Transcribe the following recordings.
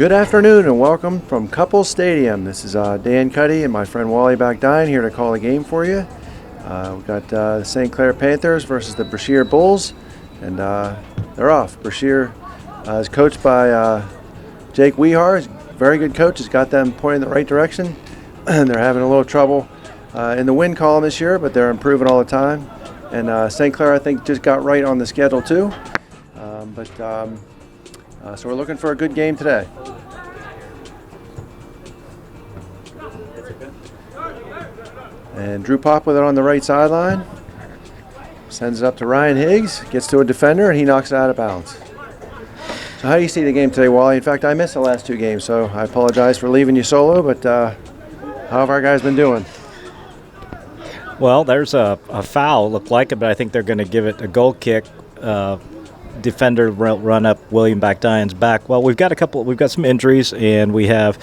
Good afternoon and welcome from Cupples Stadium. This is Dan Cuddy and my friend Wally Bagdine here to call the game for you. We've got the St. Clair Panthers versus the Brashear Bulls, and they're off. Brashear is coached by Jake Wehar. He's a very good coach. Has got them pointing in the right direction. And they're having a little trouble in the win column this year, but they're improving all the time. And St. Clair, I think, just got right on the schedule too. So we're looking for a good game today. And Drew Pop with it on the right sideline. Sends it up to Ryan Higgs. Gets to a defender, and he knocks it out of bounds. So how do you see the game today, Wally? In fact, I missed the last two games, so I apologize for leaving you solo, but how have our guys been doing? Well, there's a foul, looked like it, but I think they're going to give it a goal kick. Defender run up William Bagdine's back. Well, we've got some injuries, and we have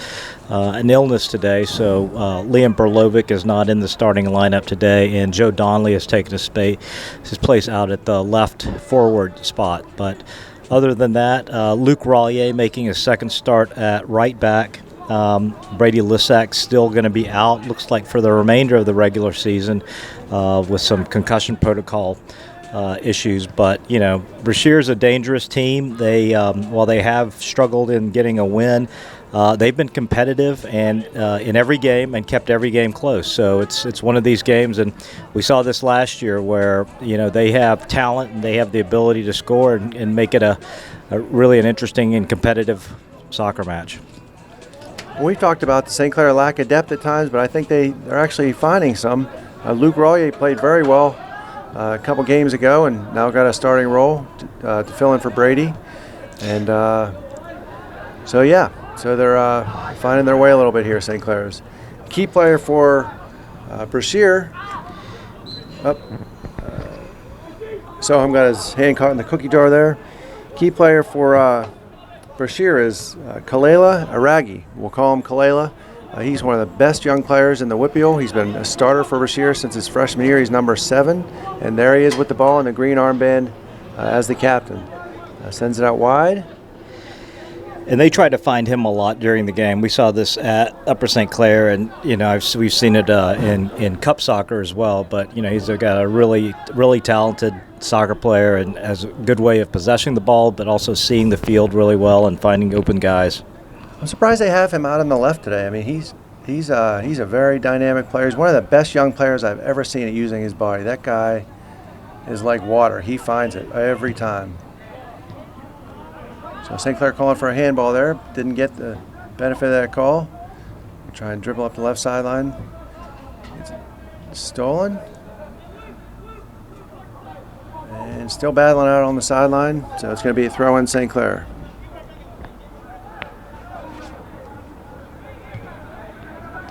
an illness today. So Liam Berlovic is not in the starting lineup today, and Joe Donnelly has taken his place out at the left forward spot. But other than that, Luke Rollier making his second start at right back. Brady Lissak's still going to be out, looks like, for the remainder of the regular season with some concussion protocol issues. But, Brashear's a dangerous team. They, while they have struggled in getting a win, they've been competitive and in every game and kept every game close. So it's one of these games, and we saw this last year where, they have talent and they have the ability to score and make it a really an interesting and competitive soccer match. We've talked about the St. Clair lack of depth at times, but I think they're actually finding some. Luke Rollier played very well a couple games ago and now got a starting role to fill in for Brady. And so they're finding their way a little bit here, St. Clair's. Key player for Brashear. Soham got his hand caught in the cookie jar there. Key player for Brashear is Kalela Aragi. We'll call him Kalela. He's one of the best young players in the Whippeal. He's been a starter for Brashear since his freshman year. He's number 7, and there he is with the ball in the green armband as the captain. Sends it out wide. And they tried to find him a lot during the game. We saw this at Upper St. Clair, and we've seen it in Cup soccer as well. But he's got a really, really talented soccer player and has a good way of possessing the ball, but also seeing the field really well and finding open guys. I'm surprised they have him out on the left today. I mean, he's a very dynamic player. He's one of the best young players I've ever seen at using his body. That guy is like water. He finds it every time. So St. Clair calling for a handball there. Didn't get the benefit of that call. Try and dribble up the left sideline. It's stolen. And still battling out on the sideline. So it's going to be a throw in St. Clair.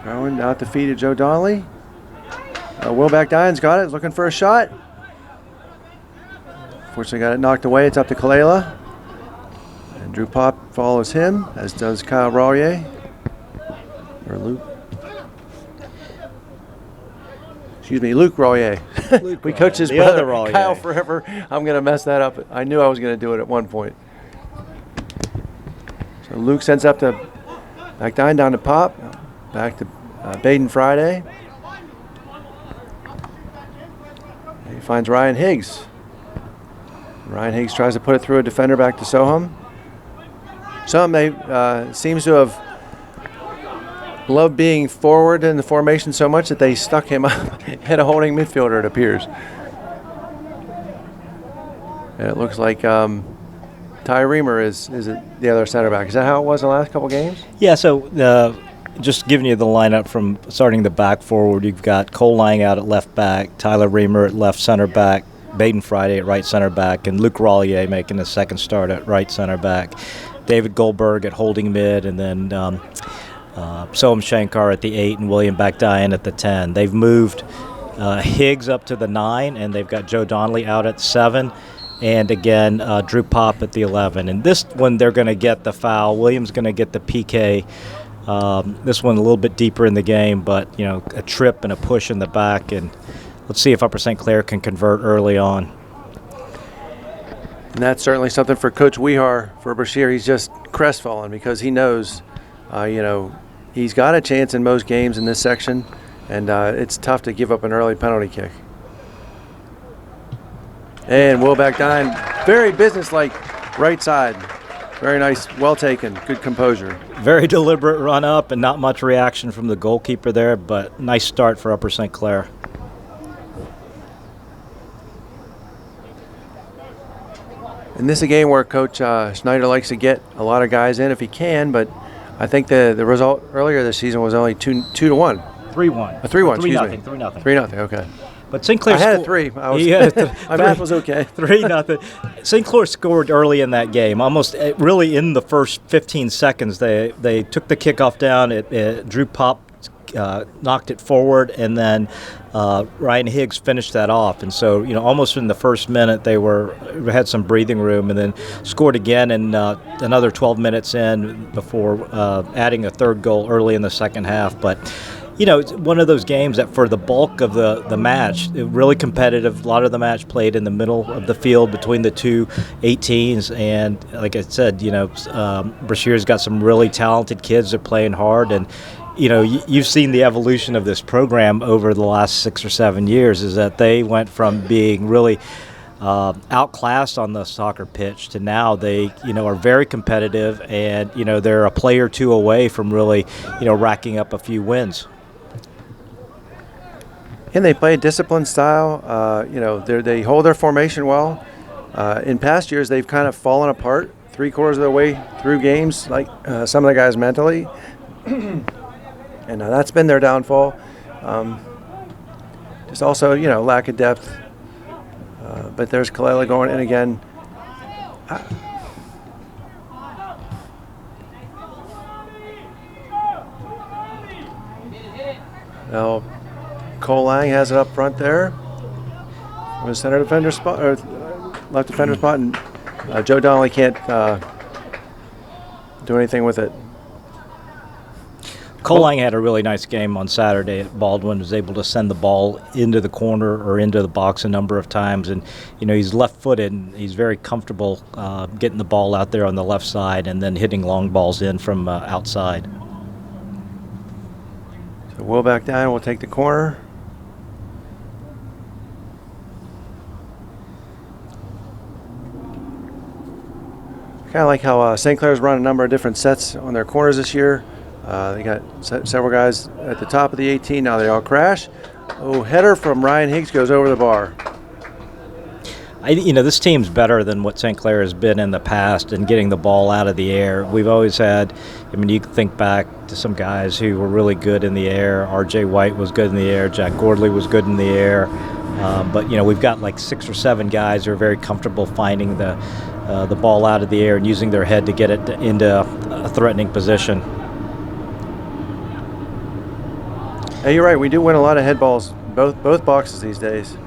Throwing out the feet of Joe Donnelly. Will Bagdine's got it. Looking for a shot. Fortunately got it knocked away. It's up to Kalela. And Drew Pop follows him, as does Kyle Rollier. Or Luke. Excuse me, Luke Rollier. We coached his brother, Kyle, forever. I'm going to mess that up. I knew I was going to do it at one point. So Luke sends up to Bagdine, down to Pop. Back to Baden Friday. And he finds Ryan Higgs. Ryan Higgs tries to put it through a defender back to Soham. Soham seems to have loved being forward in the formation so much that they stuck him up at a holding midfielder, it appears. And it looks like Ty Reamer is the other center back. Is that how it was the last couple games? Yeah, so just giving you the lineup from starting the back forward, you've got Cole Lang out at left back, Tyler Reamer at left center back, Baden Friday at right center back, and Luke Rollier making his second start at right center back, David Goldberg at holding mid, and then Soham Shankar at the 8 and William Bagdine at the 10. They've moved Higgs up to the 9, and they've got Joe Donnelly out at 7. And again, Drew Pop at the 11. And this one, they're going to get the foul. William's going to get the PK. This one a little bit deeper in the game, but a trip and a push in the back, and let's see if Upper St. Clair can convert early on. And that's certainly something for Coach Wehar for Brashear. He's just crestfallen because he knows, he's got a chance in most games in this section, and it's tough to give up an early penalty kick. And Will Backdine, very businesslike right side. Very nice, well taken, good composure. Very deliberate run up and not much reaction from the goalkeeper there, but nice start for Upper St. Clair. And this is a game where Coach Schneider likes to get a lot of guys in if he can, but I think the result earlier this season was only 2-1. 3-1. 3-1, excuse me. 3-0. 3-0, okay. But St. Clair I had a 3. My math was okay. 3-0. St. Clair scored early in that game, almost really in the first 15 seconds. They took the kickoff down. Drew Pop knocked it forward, and then Ryan Higgs finished that off. And so, almost in the first minute, they had some breathing room, and then scored again, and another 12 minutes in before adding a third goal early in the second half. But it's one of those games that for the bulk of the match, really competitive. A lot of the match played in the middle of the field between the two 18s. And like I said, Brashear's got some really talented kids that are playing hard. And, you've seen the evolution of this program over the last 6 or 7 years, is that they went from being really outclassed on the soccer pitch to now they are very competitive, and they're a player or two away from really racking up a few wins. And they play a disciplined style. They hold their formation well. In past years, they've kind of fallen apart 3/4 of the way through games, like some of the guys mentally. And that's been their downfall. Just also, lack of depth. But there's Kalila going in again. Now, Cole Lang has it up front there. With center defender spot, or left defender spot, and Joe Donnelly can't do anything with it. Cole Lang had a really nice game on Saturday at Baldwin. Was able to send the ball into the corner or into the box a number of times, and he's left-footed, and he's very comfortable getting the ball out there on the left side and then hitting long balls in from outside. So Will Backdine will take the corner. Kind of like how St. Clair's run a number of different sets on their corners this year. They got several guys at the top of the 18. Now they all crash. Oh, header from Ryan Higgs goes over the bar. This team's better than what St. Clair has been in the past in getting the ball out of the air. We've always had, you can think back to some guys who were really good in the air. R.J. White was good in the air. Jack Gordley was good in the air. But we've got like 6 or 7 guys who are very comfortable finding the ball out of the air and using their head to get it into a threatening position. Hey, you're right. We do win a lot of head balls, both boxes these days.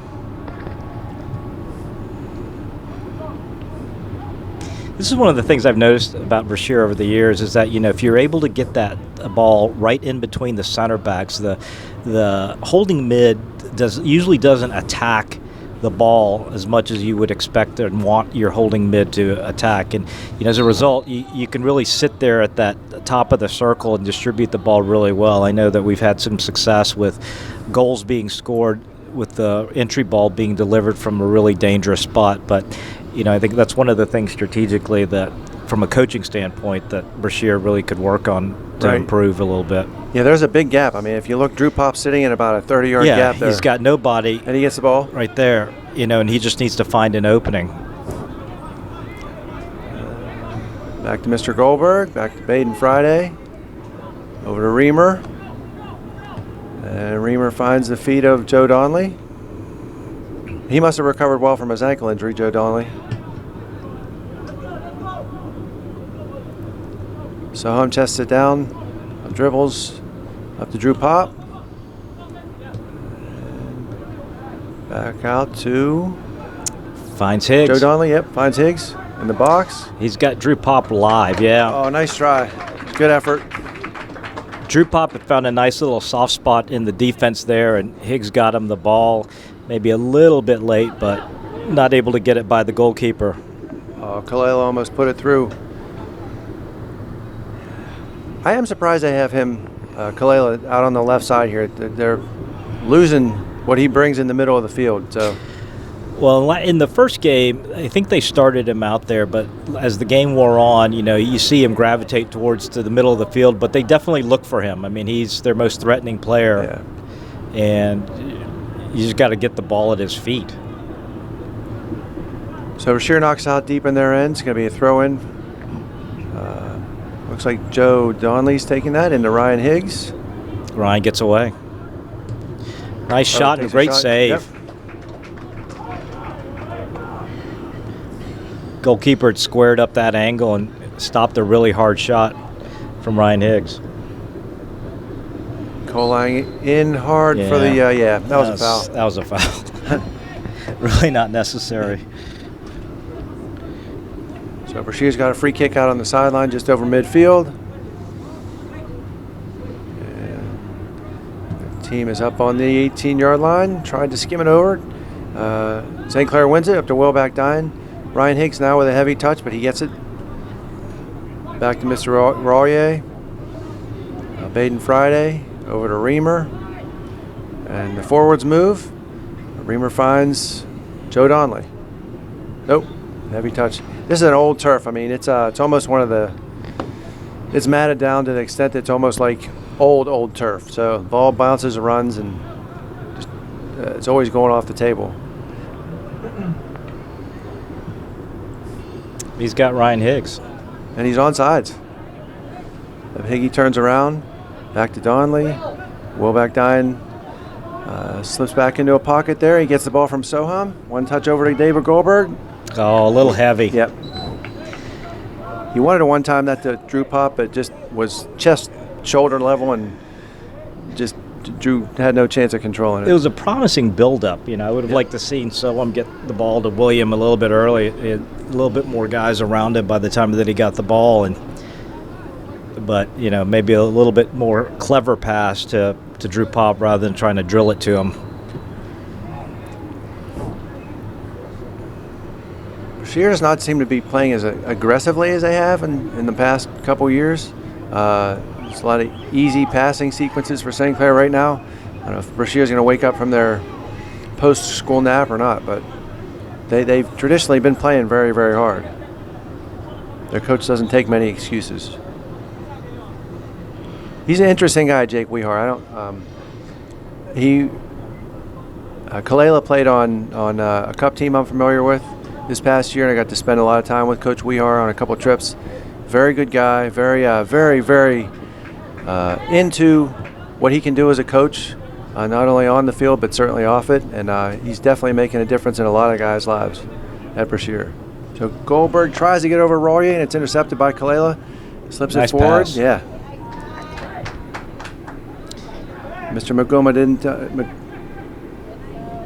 This is one of the things I've noticed about Brashear over the years, is that if you're able to get that ball right in between the center backs, the holding mid usually doesn't attack the ball as much as you would expect and want your holding mid to attack. And as a result, you can really sit there at that top of the circle and distribute the ball really well. I know that we've had some success with goals being scored with the entry ball being delivered from a really dangerous spot. But I think that's one of the things strategically that, from a coaching standpoint, that Brashear really could work on to improve a little bit. Yeah, there's a big gap. If you look, Drew Pop's sitting in about a 30-yard gap there. He's got nobody. And he gets the ball? Right there, and he just needs to find an opening. Back to Mr. Goldberg, back to Baden Friday. Over to Reamer. And Reamer finds the feet of Joe Donnelly. He must have recovered well from his ankle injury, Joe Donnelly. Soham chests it down, dribbles up to Drew Pop. Back out to... Finds Higgs. Joe Donnelly, finds Higgs in the box. He's got Drew Pop live, Oh, nice try. Good effort. Drew Pop had found a nice little soft spot in the defense there, and Higgs got him the ball maybe a little bit late, but not able to get it by the goalkeeper. Oh, Kalila almost put it through. I am surprised they have him, Kalila, out on the left side here. They're losing what he brings in the middle of the field. So, well, in the first game, I think they started him out there, but as the game wore on, you see him gravitate towards to the middle of the field. But they definitely look for him. I mean, he's their most threatening player, and you just got to get the ball at his feet. So Brashear knocks out deep in their end. It's going to be a throw-in. Looks like Joe Donnelly's taking that into Ryan Higgs. Ryan gets away. Nice shot and great save. Yep. Goalkeeper had squared up that angle and stopped a really hard shot from Ryan Higgs. Colang in hard for the, that was a foul. That was a foul. Really not necessary. So Brashear's got a free kick out on the sideline just over midfield. And the team is up on the 18-yard line, tried to skim it over. St. Clair wins it up to Wellback Dine. Ryan Higgs now with a heavy touch, but he gets it. Back to Mr. Royer. Baden Friday over to Reamer. And the forwards move. Reamer finds Joe Donnelly. Nope, heavy touch. This is an old turf. I mean, it's almost one of the. It's matted down to the extent that it's almost like old turf. So the ball bounces and runs, and just, it's always going off the table. He's got Ryan Higgs, and he's on sides. Higgy turns around, back to Donnelly. Wellback Dine slips back into a pocket there. He gets the ball from Soham. One touch over to David Goldberg. Oh, a little heavy. Yep. He wanted to one time that to Drew Pop, but just was chest, shoulder level, and just Drew had no chance of controlling it. It was a promising build-up. I would have liked to seen Soham get the ball to William a little bit early. A little bit more guys around him by the time that he got the ball, but maybe a little bit more clever pass to Drew Pop rather than trying to drill it to him. Brashear does not seem to be playing as aggressively as they have in the past couple years. There's a lot of easy passing sequences for St. Clair right now. I don't know if Brashear's going to wake up from their post-school nap or not, but they've traditionally been playing very, very hard. Their coach doesn't take many excuses. He's an interesting guy, Jake Wehar. Kalila played on a cup team I'm familiar with this past year, and I got to spend a lot of time with Coach Wehar on a couple of trips. Very good guy, very into what he can do as a coach, not only on the field but certainly off it, and he's definitely making a difference in a lot of guys' lives at Brashear. So Goldberg tries to get over Royer, and it's intercepted by Kalila. Slips nice it forward. Pass. Yeah. Mr.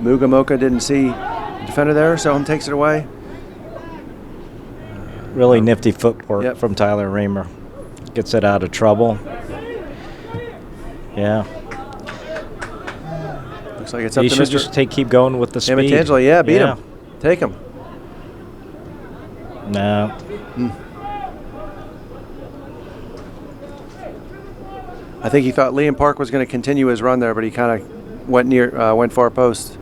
Mugamoka didn't see the defender there, so him takes it away. Really nifty footwork from Tyler Reamer. Gets it out of trouble. Yeah. Looks like it's up he to should Mr. just keep going with the speed. Tangela, beat him. Take him. No. I think he thought Liam Park was going to continue his run there, but he kind of went far post.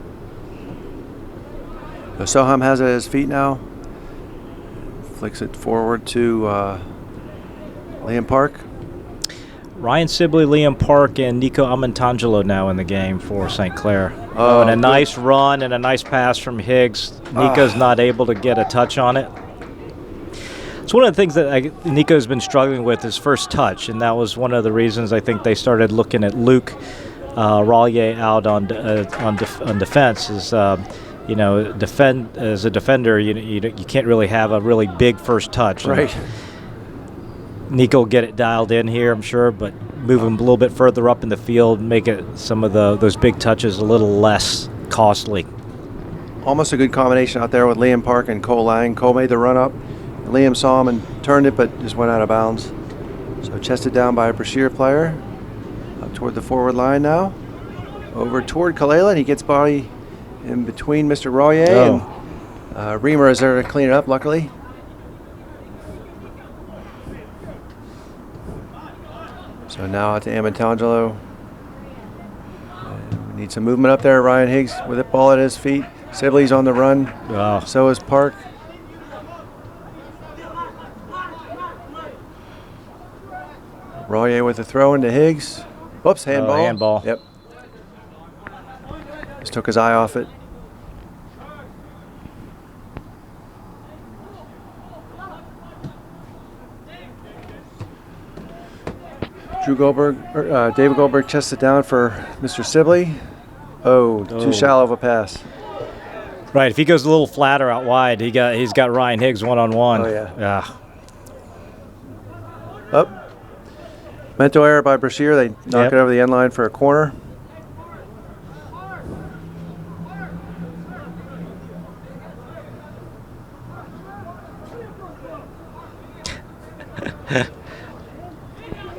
So Soham has it at his feet now. Flicks it forward to Liam Park. Ryan Sibley, Liam Park, and Nico Amantangelo now in the game for St. Clair. Oh, and a nice run and a nice pass from Higgs. Nico's not able to get a touch on it. It's one of the things that Nico's been struggling with his first touch, and that was one of the reasons I think they started looking at Luke Rollier out on defense. Is defend as a defender, you can't really have a really big first touch. Right. Nico will get it dialed in here, I'm sure, but move him a little bit further up in the field, make it some of those big touches a little less costly. Almost a good combination out there with Liam Park and Cole Lang. Cole made the run up. Liam saw him and turned it, but just went out of bounds. So chested down by a Brashear player. Up toward the forward line now. Over toward Kalila, and he gets body in between Mr. Royer and Reamer is there to clean it up, luckily. So now out to Amatangelo. We need some movement up there. Ryan Higgs with the ball at his feet. Sibley's on the run. Oh. So is Park. Royer with the throw into Higgs. Whoops, handball. Handball. Yep. Just took his eye off it. David Goldberg chests it down for Mr. Sibley. Oh, too shallow of a pass. Right, if he goes a little flatter out wide, he's got Ryan Higgs one-on-one. Oh, yeah. Yeah. Up. Mental error by Brashear. They knock it over the end line for a corner.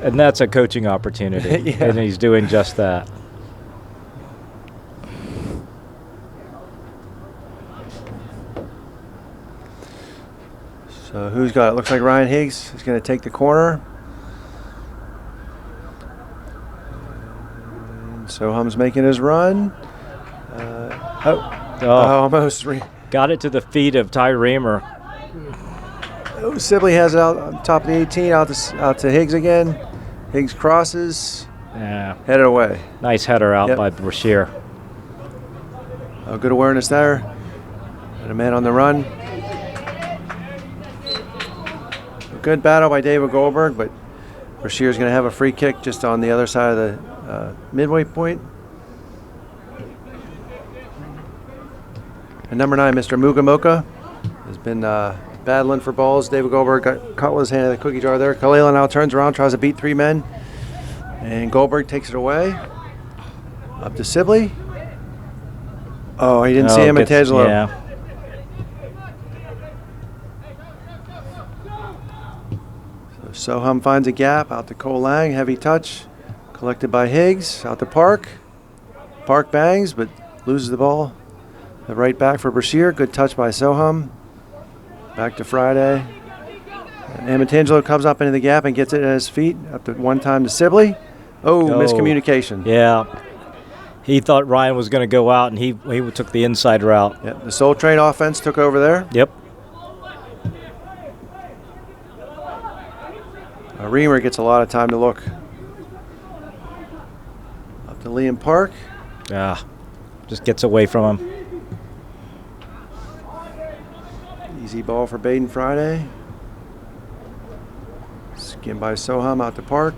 And that's a coaching opportunity. Yeah. And he's doing just that. So who's got it? Looks like Ryan Higgs is going to take the corner. And Soham's making his run. Almost. Got it to the feet of Ty Reamer. Oh, Sibley has it out on top of the 18, out to Higgs again. Higgs crosses. Yeah. Headed away. Nice header out by Brashear. Oh, good awareness there. And a man on the run. A good battle by David Goldberg, but Brashear's going to have a free kick just on the other side of the midway point. And number 9, Mr. Mugamoka, has been battling for balls. David Goldberg got caught with his hand in the cookie jar there. Kalila now turns around, tries to beat 3 men. And Goldberg takes it away. Up to Sibley. Oh, he didn't see him at Tangelo. Yeah. So Soham finds a gap out to Cole Lang. Heavy touch. Collected by Higgs. Out to Park. Park bangs, but loses the ball. The right back for Brashear. Good touch by Soham. Back to Friday. Amatangelo comes up into the gap and gets it at his feet. Up to one time to Sibley. Oh, miscommunication. Yeah. He thought Ryan was going to go out, and he took the inside route. Yep. The Soul Train offense took over there. Yep. Reamer gets a lot of time to look. Up to Liam Park. Just gets away from him. Easy ball for Baden Friday. Skimmed by Soham out to Park.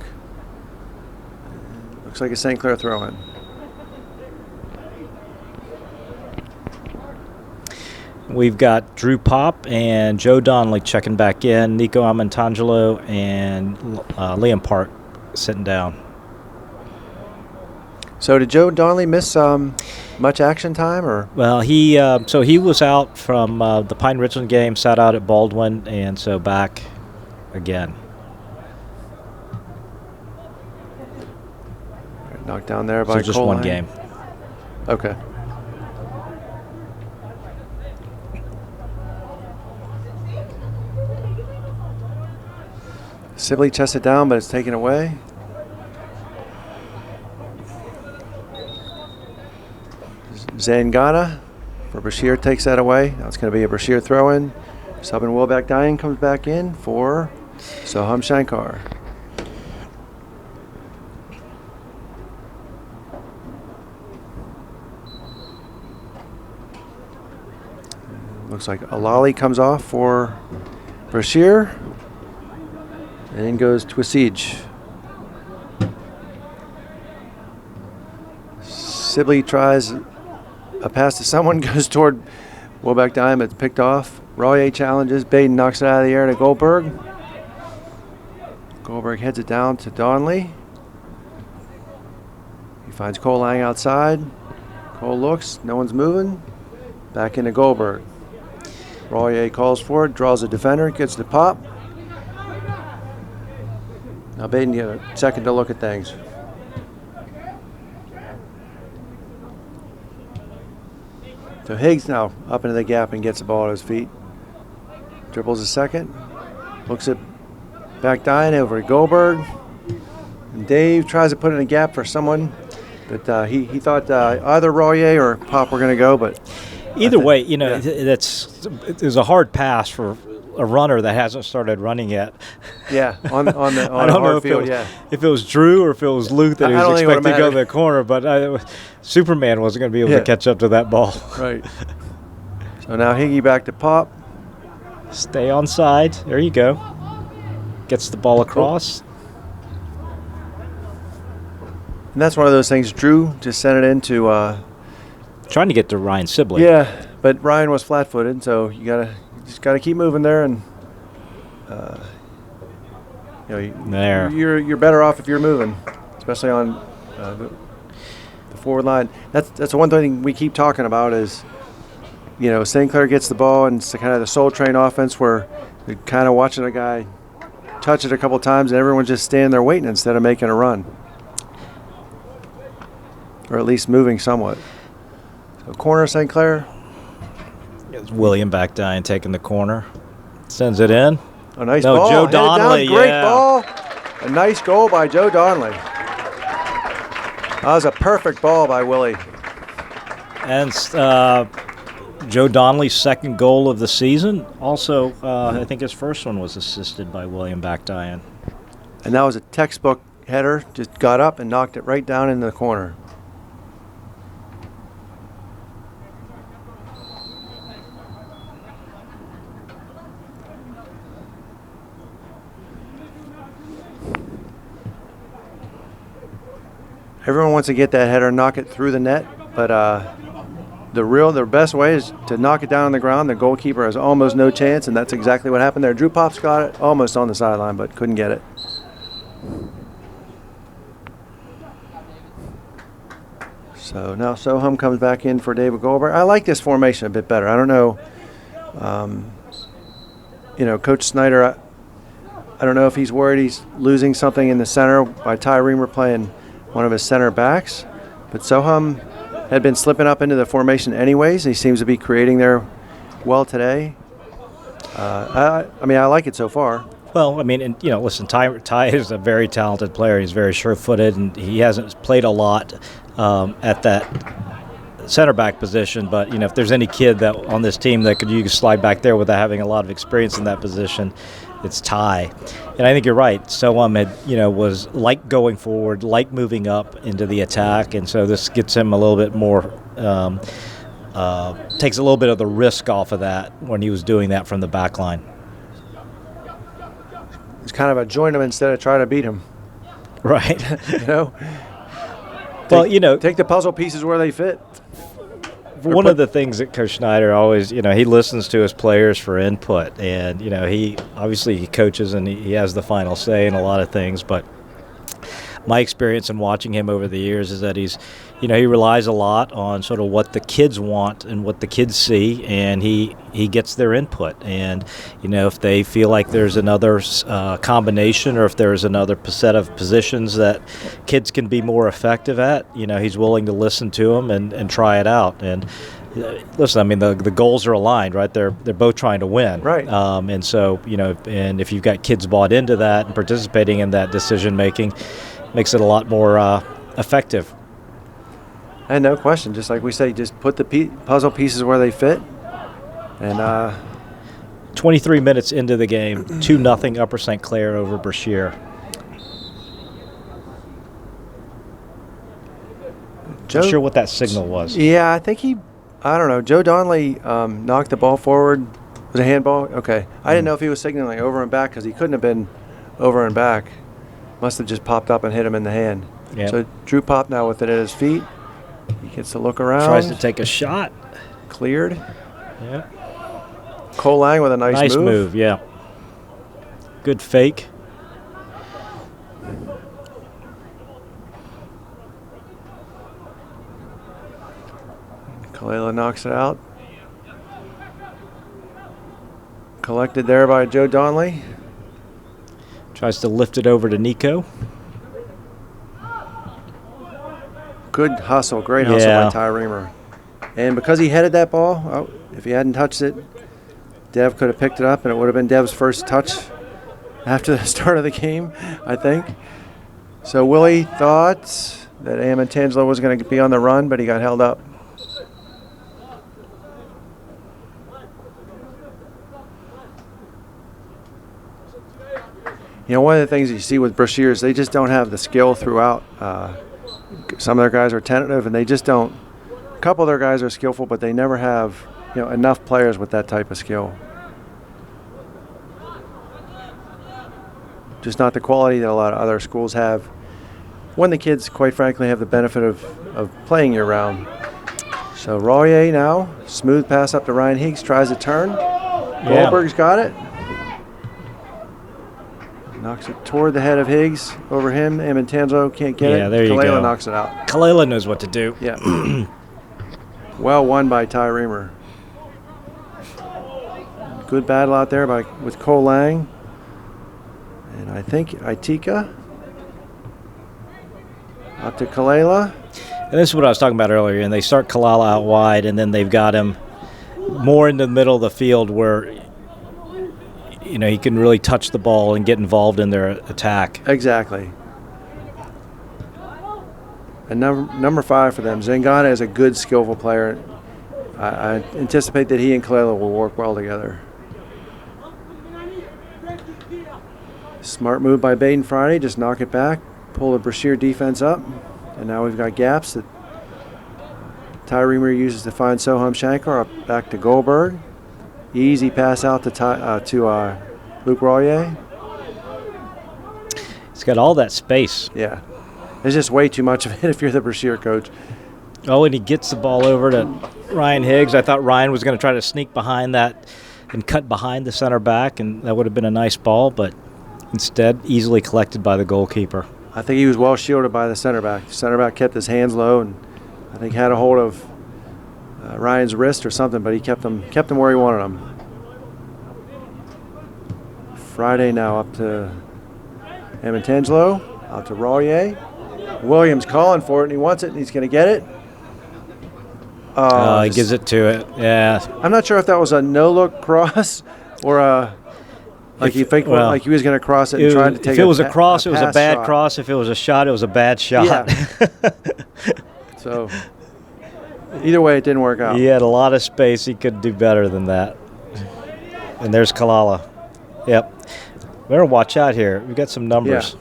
Looks like a St. Clair throw-in. We've got Drew Pop and Joe Donnelly checking back in. Nico Amatangelo and Liam Park sitting down. So did Joe Donnelly miss much action time, or? Well, he was out from the Pine Richland game, sat out at Baldwin, and so back again. Knocked down there by Cole. So just one game. Okay. Sibley chests it down, but it's taken away. Zangana for Brashear takes that away. Now it's going to be a Brashear throw-in. Subbing Wilbeck Dine comes back in for Soham Shankar. Looks like Alali comes off for Brashear. And in goes Twisige. Sibley tries a pass to someone, goes toward Wilbeck Dime. It's picked off. Royer challenges. Baden knocks it out of the air to Goldberg. Goldberg heads it down to Donnelly. He finds Cole Lang outside. Cole looks. No one's moving. Back into Goldberg. Royer calls for it. Draws a defender. Gets the pop. Now Baden get a second to look at things. So Higgs now up into the gap and gets the ball at his feet. Dribbles a second. Looks at back Dine over to Goldberg. And Dave tries to put in a gap for someone, but he thought either Royer or Pop were going to go, but either way, there's a hard pass for a runner that hasn't started running yet. Yeah, on the I don't know if it was Drew or if it was Luke that he was expecting to go to the corner, but Superman wasn't going to be able to catch up to that ball. Right. So now Higgy back to Pop. Stay on side. There you go. Gets the ball across. And that's one of those things. Drew just sent it into. Trying to get to Ryan Sibley. Yeah, but Ryan was flat-footed, so you just gotta keep moving there, and you're better off if you're moving, especially on the forward line. That's the one thing we keep talking about is, St. Clair gets the ball, and it's kind of the Soul Train offense where you're kind of watching a guy touch it a couple times, and everyone's just standing there waiting instead of making a run, or at least moving somewhat. So corner St. Clair. It's William Backdine taking the corner. Sends it in. A nice ball. Joe Donnelly. Great ball. A nice goal by Joe Donnelly. That was a perfect ball by Willie. And Joe Donnelly's second goal of the season. Also, I think his first one was assisted by William Backdine. And that was a textbook header. Just got up and knocked it right down into the corner. Everyone wants to get that header and knock it through the net, but the best way is to knock it down on the ground. The goalkeeper has almost no chance, and that's exactly what happened there. Drew Pop's got it almost on the sideline, but couldn't get it. So now Soham comes back in for David Goldberg. I like this formation a bit better. I don't know. Coach Snyder, I don't know if he's worried he's losing something in the center by Ty Reamer playing one of his center backs, but Soham had been slipping up into the formation anyways. He seems to be creating there well today. I like it so far. Well, listen, Ty is a very talented player. He's very sure-footed, and he hasn't played a lot at that center back position. But if there's any kid that on this team that you could slide back there without having a lot of experience in that position, it's Ty. And I think you're right. Soham was like going forward, like moving up into the attack, and so this gets him a little bit more, takes a little bit of the risk off of that when he was doing that from the back line. It's kind of a join him instead of try to beat him. Right. Take the puzzle pieces where they fit. One of the things that Coach Snyder always, he listens to his players for input, and he coaches and he has the final say in a lot of things. But my experience in watching him over the years is that he relies a lot on sort of what the kids want and what the kids see, and he gets their input. And if they feel like there's another combination, or if there's another set of positions that kids can be more effective at, he's willing to listen to them and try it out. And listen, the goals are aligned, right? They're both trying to win, right? And so and if you've got kids bought into that and participating in that decision making, makes it a lot more effective. And no question, just like we say, just put the puzzle pieces where they fit. And 23 minutes into the game, 2-0 Upper St. Clair over Brashear. Not sure what that signal was. Yeah, I think I don't know. Joe Donnelly knocked the ball forward. Was it a handball? Okay. I didn't know if he was signaling over and back because he couldn't have been over and back. Must have just popped up and hit him in the hand. Yep. So Drew Pop now with it at his feet. He gets to look around. Tries to take a shot. Cleared. Yeah. Cole Lang with a nice move. Nice move, yeah. Good fake. Kalela knocks it out. Collected there by Joe Donnelly. Tries to lift it over to Nico. Good hustle, great hustle by Ty Reamer. And because he headed that ball, if he hadn't touched it, Dev could have picked it up, and it would have been Dev's first touch after the start of the game, I think. So Willie thought that Amantangelo was going to be on the run, but he got held up. You know, one of the things you see with Brashear is they just don't have the skill throughout. Some of their guys are tentative, and they just don't. A couple of their guys are skillful, but they never have, you know, enough players with that type of skill. Just not the quality that a lot of other schools have. When the kids, quite frankly, have the benefit of playing year-round. So Royer now, smooth pass up to Ryan Higgs, tries to turn. Goldberg's got it. Knocks it toward the head of Higgs, over him. Amantangelo can't get it. Yeah, there you go. Kalela knocks it out. Kalela knows what to do. Yeah. Well won by Ty Reamer. Good battle out there with Cole Lang. And I think Itika. Up to Kalela. And this is what I was talking about earlier. And they start Kalala out wide, and then they've got him more in the middle of the field where, you know, he can really touch the ball and get involved in their attack. Exactly. And number 5 for them, Zangana is a good, skillful player. I anticipate that he and Kalela will work well together. Smart move by Baden Friday, just knock it back, pull the Brashear defense up, and now we've got gaps that Ty Reamer uses to find Soham Shankar up back to Goldberg. Easy pass out to Luke Royer. He's got all that space. Yeah. There's just way too much of it if you're the Brashear coach. Oh, and he gets the ball over to Ryan Higgs. I thought Ryan was going to try to sneak behind that and cut behind the center back, and that would have been a nice ball, but instead easily collected by the goalkeeper. I think he was well shielded by the center back. The center back kept his hands low and I think had a hold of Ryan's wrist or something, but he kept him where he wanted him. Friday now up to Amantangelo, out to Royer. Williams calling for it, and he wants it, and he's going to get it. He gives it to it, yeah. I'm not sure if that was a no-look cross or a like he was going to cross it and tried to take it. If it was a cross, it was a bad cross. If it was a shot, it was a bad shot. Yeah. So either way, it didn't work out. He had a lot of space. He could do better than that. And there's Kalala. Yep. Better watch out here. We've got some numbers. Yeah.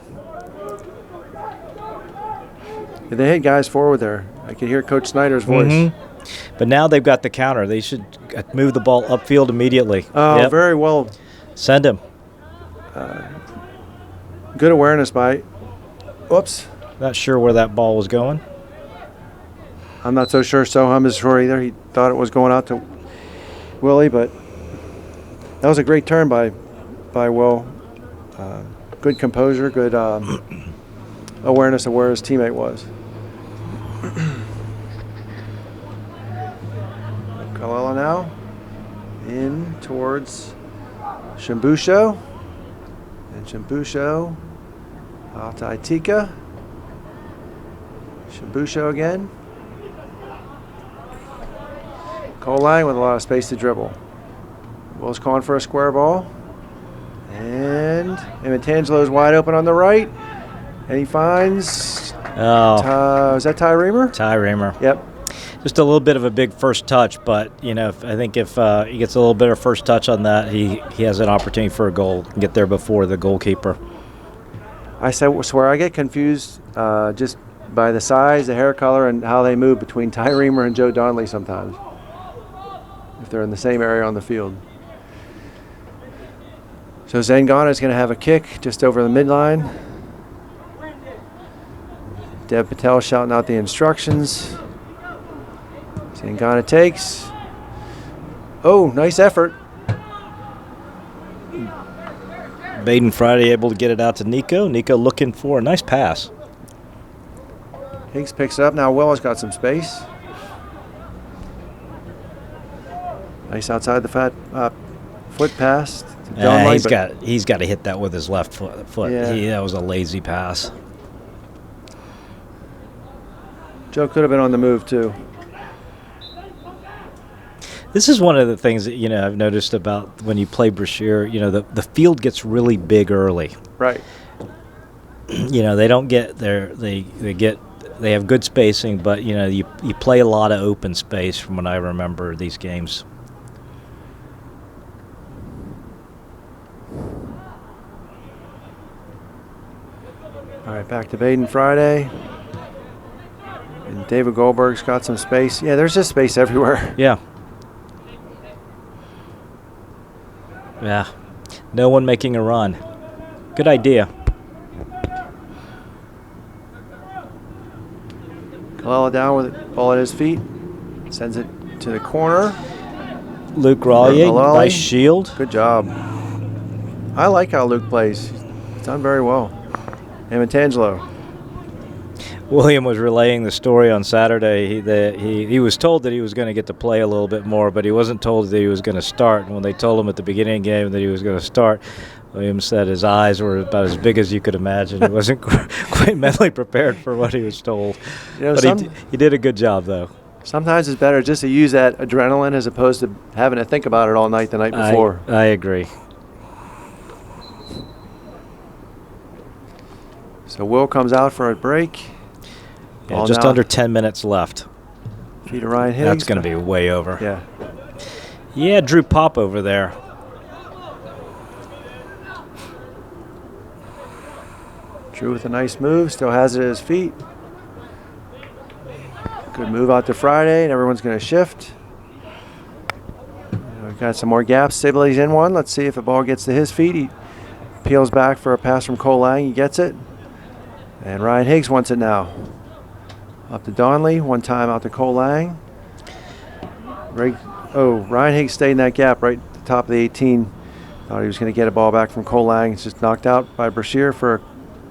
They had guys forward there. I could hear Coach Snyder's voice. Mm-hmm. But now they've got the counter. They should move the ball upfield immediately. Oh, very well. Send him. Good awareness by. Whoops. Not sure where that ball was going. I'm not so sure Soham is sure either. He thought it was going out to Willie, but that was a great turn by Will. Good composure, good awareness of where his teammate was. Kalala now in towards Shambusho. And Shambusho out to Itika. Shambusho again. Cole Lang with a lot of space to dribble. Will's calling for a square ball. And Amantangelo's wide open on the right. And he finds... is that Ty Reamer? Ty Reamer. Yep. Just a little bit of a big first touch, but I think if he gets a little bit of first touch on that, he has an opportunity for a goal and get there before the goalkeeper. I swear I get confused just by the size, the hair color, and how they move between Ty Reamer and Joe Donnelly sometimes, if they're in the same area on the field. So Zangana is going to have a kick just over the midline. Dev Patel shouting out the instructions. Zangana takes. Oh, nice effort. Baden Friday able to get it out to Nico. Nico looking for a nice pass. Higgs picks it up. Now Will has got some space. Nice outside the foot pass. He's got to hit that with his left foot. Yeah. That was a lazy pass. Joe could have been on the move too. This is one of the things that I've noticed about when you play Brashear. The field gets really big early. Right. they don't get they have good spacing, but you play a lot of open space from what I remember these games. All right, back to Baden Friday. And David Goldberg's got some space. Yeah, there's just space everywhere. Yeah. Yeah. No one making a run. Good idea. Kalala down with the ball at his feet. Sends it to the corner. Luke Raleigh, nice shield. Good job. I like how Luke plays. He's done very well. And Matangelo. William was relaying the story on Saturday. He was told that he was going to get to play a little bit more, but he wasn't told that he was going to start. And when they told him at the beginning of the game that he was going to start, William said his eyes were about as big as you could imagine. He wasn't quite mentally prepared for what he was told. But he did a good job, though. Sometimes it's better just to use that adrenaline as opposed to having to think about it all night the night before. I agree. So Will comes out for a break. Yeah, just under 10 minutes left. Feed to Ryan Higgs. That's going to be way over. Yeah. Yeah, Drew Pop over there. Drew with a nice move. Still has it at his feet. Good move out to Friday, and everyone's going to shift. We've got some more gaps. Sibley's in one. Let's see if the ball gets to his feet. He peels back for a pass from Cole Lang. He gets it. And Ryan Higgs wants it now. Up to Donley. One time out to Cole Lang. Ryan Higgs stayed in that gap right at the top of the 18. Thought he was going to get a ball back from Cole Lang. It's just knocked out by Brashear for a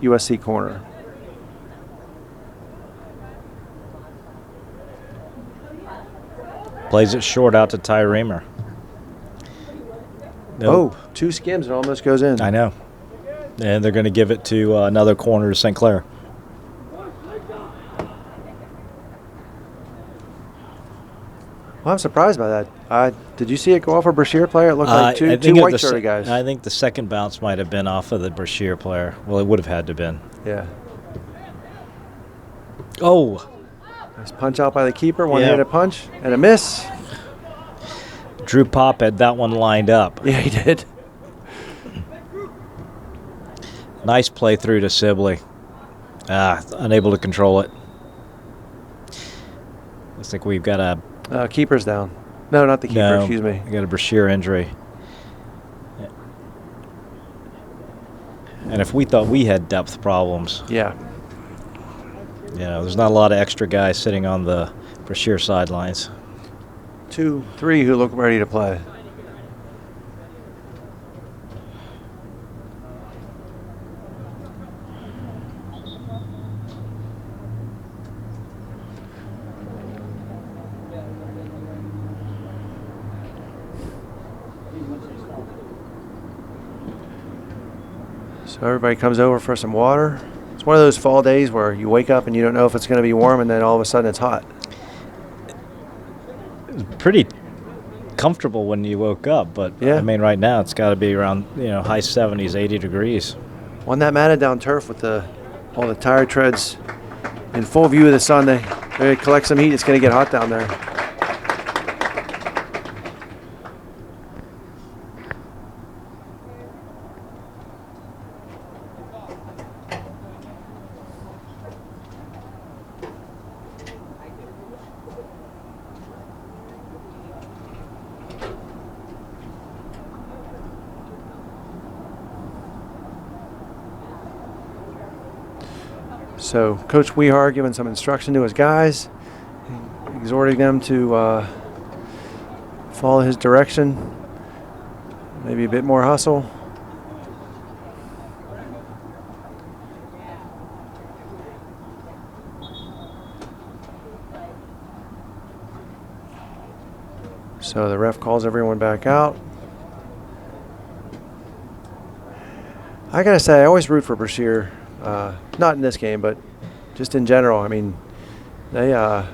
USC corner. Plays it short out to Ty Reamer. Nope. Oh, 2 skims. It almost goes in. I know. And they're going to give it to another corner to St. Clair. Well, I'm surprised by that. Did you see it go off a Brashear player? It looked like two white-shirted guys. I think the second bounce might have been off of the Brashear player. Well, it would have had to have been. Yeah. Oh. Nice punch out by the keeper. One-handed punch and a miss. Drew Pop had that one lined up. Yeah, he did. Nice play through to Sibley. Unable to control it. Looks like we've got a... keeper's down. No, not the keeper, excuse me. We got a Brashear injury. And if we thought we had depth problems... Yeah. There's not a lot of extra guys sitting on the Brashear sidelines. 2, 3 who look ready to play. So everybody comes over for some water. It's one of those fall days where you wake up and you don't know if it's going to be warm, and then all of a sudden it's hot. It was pretty comfortable when you woke up, but I mean, right now it's got to be around high 70s, 80 degrees. On that matted down turf with all the tire treads in full view of the sun, they collect some heat. It's going to get hot down there. So Coach Wehar giving some instruction to his guys, exhorting them to follow his direction, maybe a bit more hustle. So the ref calls everyone back out. I gotta say, I always root for Brashear. Not in this game, but just in general. I mean, they, as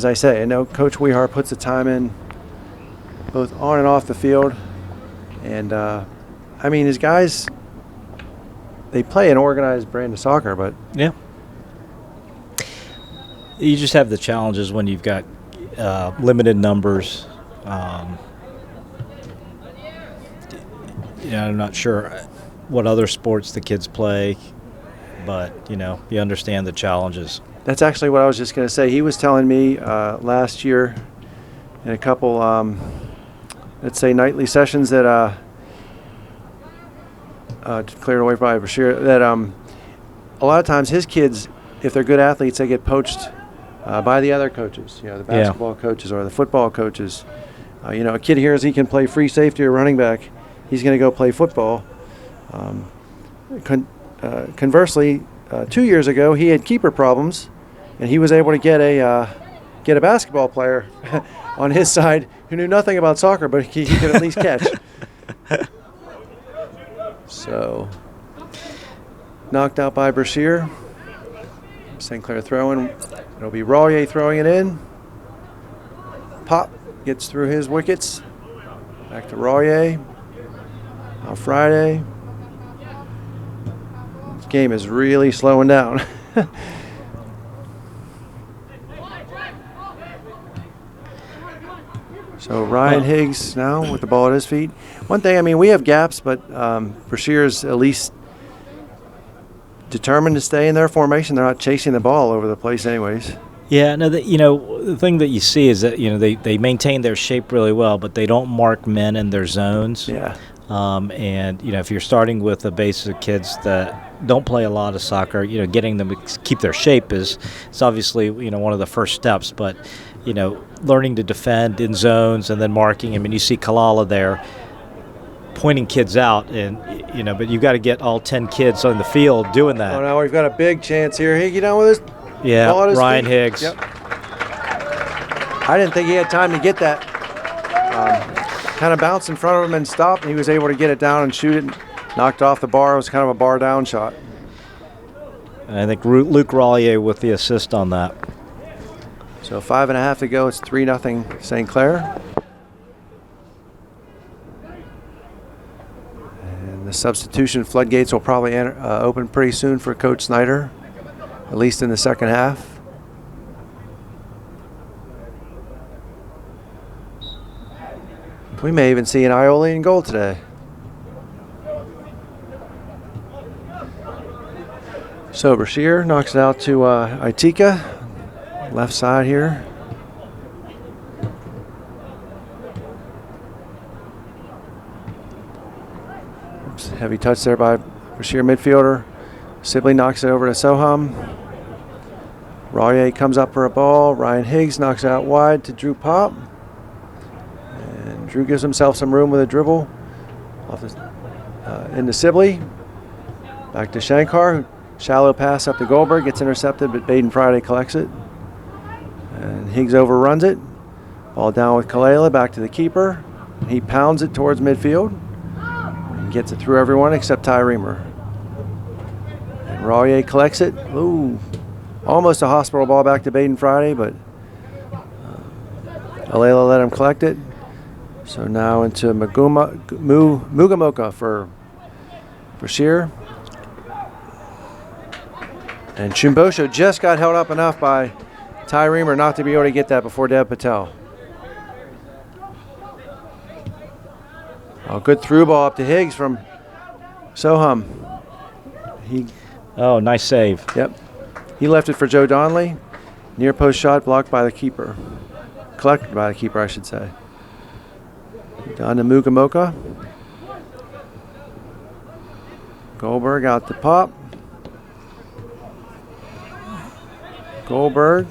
I say, I know Coach Wehar puts the time in both on and off the field. And, I mean, his guys, they play an organized brand of soccer, but Yeah. You just have the challenges when you've got limited numbers. I'm not sure what other sports the kids play, but, you understand the challenges. that's actually what I was just going to say. He was telling me last year in a couple, let's say, nightly sessions that cleared away by Brashear, that a lot of times his kids, if they're good athletes, they get poached by the other coaches, the basketball coaches or the football coaches. A kid hears he can play free safety or running back, he's going to go play football. Conversely, 2 years ago, he had keeper problems, and he was able to get a basketball player on his side who knew nothing about soccer, but he could at least catch. So, knocked out by Brashear. St. Clair throwing. It'll be Rollier throwing it in. Pop gets through his wickets. Back to Rollier. On Friday. This game is really slowing down. So Ryan Higgs now with the ball at his feet. One thing, we have gaps, but Brashear's at least determined to stay in their formation. They're not chasing the ball all over the place anyways. Yeah, no, the thing that you see is that, they maintain their shape really well, but they don't mark men in their zones. Yeah. And, if you're starting with a base of kids that don't play a lot of soccer, getting them to keep their shape is obviously, one of the first steps. But, learning to defend in zones and then marking. You see Kalala there pointing kids out, and, but you've got to get all 10 kids on the field doing that. Oh, now we've got a big chance here. Higgy down with his Yeah, ball at his Ryan feet. Higgs. Yep. I didn't think he had time to get that. Kind of bounced in front of him and stopped, and he was able to get it down and shoot it. Knocked off the bar. It was kind of a bar down shot. And I think Luke Rollier with the assist on that. So 5.5 to go. It's 3-0 St. Clair. And the substitution floodgates will probably open pretty soon for Coach Snyder, at least in the second half. We may even see an Iole in goal today. So Brashear knocks it out to Itika, left side here. Oops, heavy touch there by Brashear midfielder. Sibley knocks it over to Soham. Rollier comes up for a ball. Ryan Higgs knocks it out wide to Drew Pop. And Drew gives himself some room with a dribble. Off into Sibley. Back to Shankar. Shallow pass up to Goldberg. Gets intercepted, but Baden Friday collects it. And Higgs overruns it. Ball down with Kalala. Back to the keeper. He pounds it towards midfield. And gets it through everyone except Ty Reamer. And Rollier collects it. Ooh. Almost a hospital ball back to Baden Friday, but Alela let him collect it. So now into Mugamoka for Brashear. And Chimbosho just got held up enough by Ty Reamer not to be able to get that before Dev Patel. Oh, good through ball up to Higgs from Soham. Oh, nice save. Yep. He left it for Joe Donnelly. Near post shot blocked by the keeper. Collected by the keeper, I should say. Down to Mugamoka. Goldberg out to Pop. Goldberg.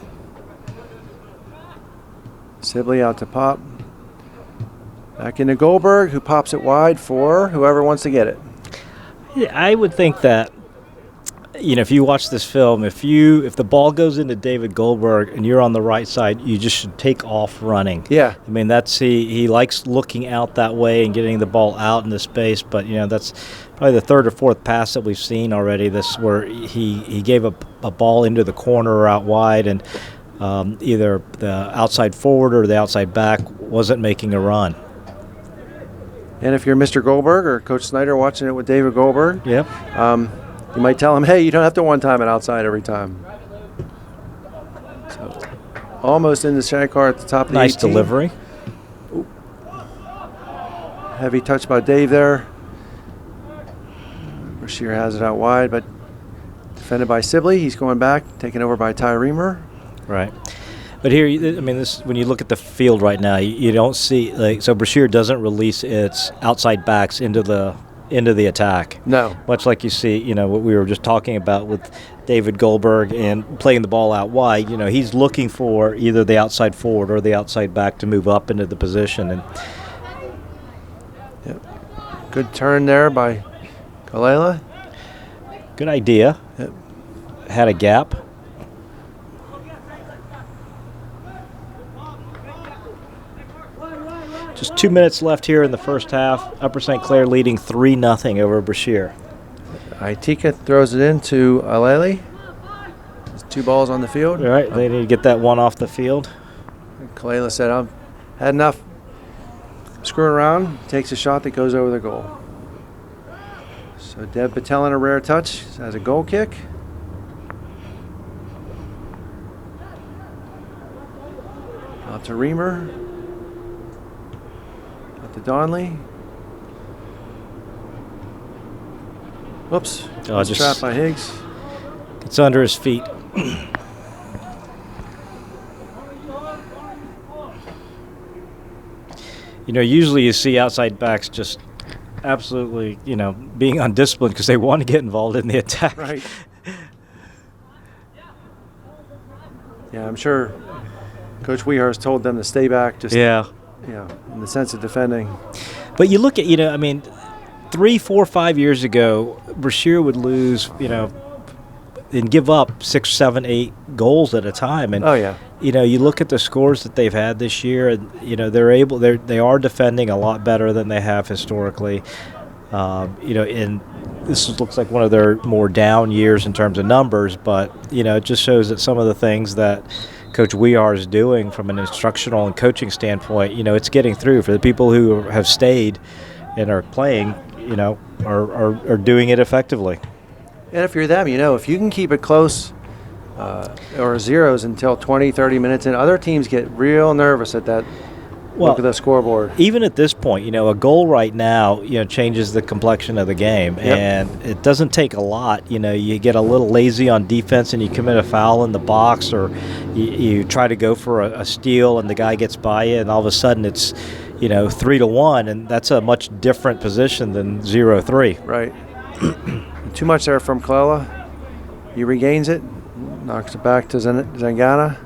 Sibley out to Pop. Back into Goldberg, who pops it wide for whoever wants to get it. Yeah, I would think that, if you watch this film, if the ball goes into David Goldberg and you're on the right side, you just should take off running. Yeah. That's he likes looking out that way and getting the ball out into space, but that's probably the third or fourth pass that we've seen already. This where he gave a ball into the corner or out wide, and either the outside forward or the outside back wasn't making a run. And if you're Mr. Goldberg or Coach Snyder watching it with David Goldberg, yep. You might tell him, hey, you don't have to one-time it outside every time. So, almost in the shag car at the top of the 18. Nice delivery. Ooh. Heavy touch by Dave there. Brashear has it out wide, but defended by Sibley. He's going back, taken over by Ty Reamer. Right. But here, I mean, this when you look at the field right now, you don't see, like, so Brashear doesn't release its outside backs into the attack. No. Much like you see, you know, what we were just talking about with David Goldberg and playing the ball out wide. You know, he's looking for either the outside forward or the outside back to move up into the position. And yep. Good turn there by Kalela. Good idea. Yep. Had a gap. Just 2 minutes left here in the first half. Upper St. Clair leading 3-0 over Brashear. Aitika throws it into Aleli. There's 2 balls on the field. All right, they need to get that one off the field. Kalela said, I've had enough screwing around. Takes a shot that goes over the goal. So Deb Patel in a rare touch has a goal kick. Out to Reamer. Out to Donley. Whoops. Oh, just trapped by Higgs. It's under his feet. You know, usually you see outside backs just absolutely, you know, being undisciplined because they want to get involved in the attack. Right. Yeah, I'm sure Coach Wehar's told them to stay back. Just yeah. You know, in the sense of defending. But you look at, you know, I mean, 3, 4, 5 years ago, Brashear would lose, you know, and give up 6, 7, 8 goals at a time. And oh yeah. You know, you look at the scores that they've had this year, and you know they are defending a lot better than they have historically. You know, and this looks like one of their more down years in terms of numbers, but you know, it just shows that some of the things that Coach Wear is doing from an instructional and coaching standpoint, you know, it's getting through for the people who have stayed and are playing. You know, are doing it effectively. And if you're them, you know, if you can keep it close or zeros until 20, 30 minutes in, other teams get real nervous at that look at the scoreboard. Even at this point, you know, a goal right now, you know, changes the complexion of the game. Yep. And it doesn't take a lot. You know, you get a little lazy on defense and you commit a foul in the box, or you try to go for a steal and the guy gets by you, and all of a sudden it's, you know, 3-1, and that's a much different position than 0-3. Right. Too much there from Clela. He regains it, knocks it back to Zangana.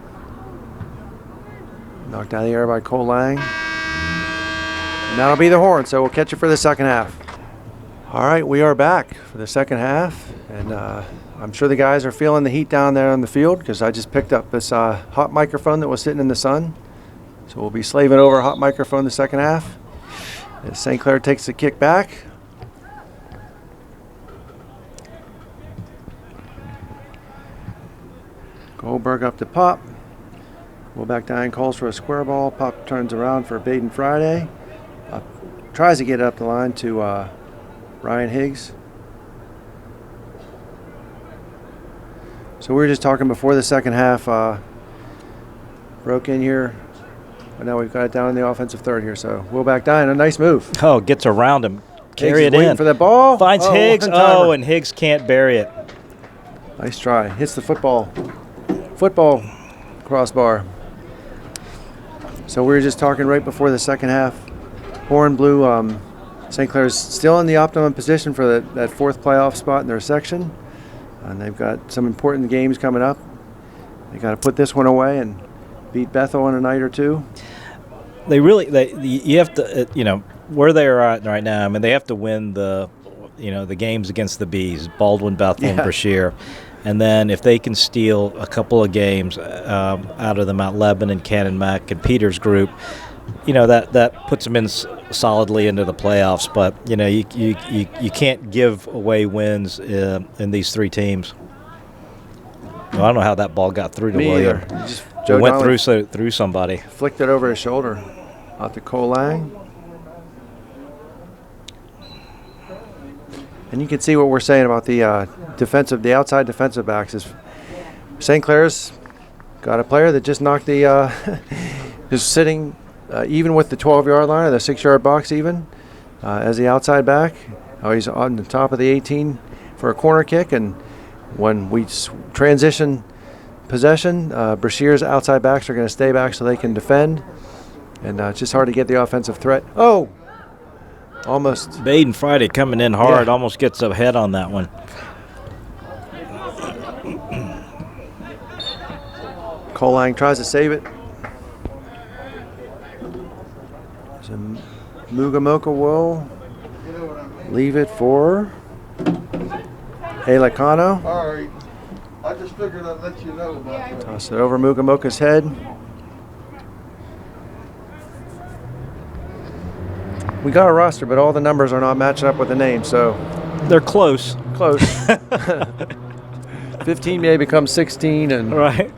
Knocked out of the air by Cole Lang. And that'll be the horn, so we'll catch you for the second half. All right, we are back for the second half, and I'm sure the guys are feeling the heat down there on the field because I just picked up this hot microphone that was sitting in the sun. So we'll be slaving over a hot microphone the second half. As St. Clair takes the kick back. Goldberg up to Pop. Will back down, calls for a square ball. Pop turns around for Baden Friday. Tries to get it up the line to Ryan Higgs. So we were just talking before the second half. Broke in here. But now we've got it down in the offensive third here. So Will back down. A nice move. Oh, gets around him. Carry Higgs it waiting in. For the ball. Finds Higgs. Oh, and Higgs can't bury it. Nice try. Hits the football crossbar. So we were just talking right before the second half. Horn blew. St. Clair's still in the optimum position for that fourth playoff spot in their section. And they've got some important games coming up. They got to put this one away and beat Bethel in a night or two. You have to, you know, where they are at right now. I mean, they have to win the games against the Bees, Baldwin, Bethel, and Brashear. And then if they can steal a couple of games out of the Mount Lebanon, Cannon Mac, and Peters group, you know, that puts them in solidly into the playoffs. But you know, you can't give away wins in these three teams. Well, I don't know how that ball got through to William. It went through somebody. Flicked it over his shoulder. Out to Cole Lang. And you can see what we're saying about the the outside defensive backs. Is St. Clair's got a player that just knocked the is sitting even with the 12-yard line or the 6-yard box even as the outside back. Oh, he's on the top of the 18 for a corner kick, and when we transition possession, Brashear's outside backs are going to stay back so they can defend, and it's just hard to get the offensive threat. Oh, almost. Baden Friday coming in hard, Yeah. almost gets a head on that one. Cole Lang tries to save it. So Mugamoka will leave it for Elikano. All right. I just figured I'd let you know about that. Toss it over Mugamoka's head. We got a roster, but all the numbers are not matching up with the name, so They're close. close. 15 may become 16, and Right.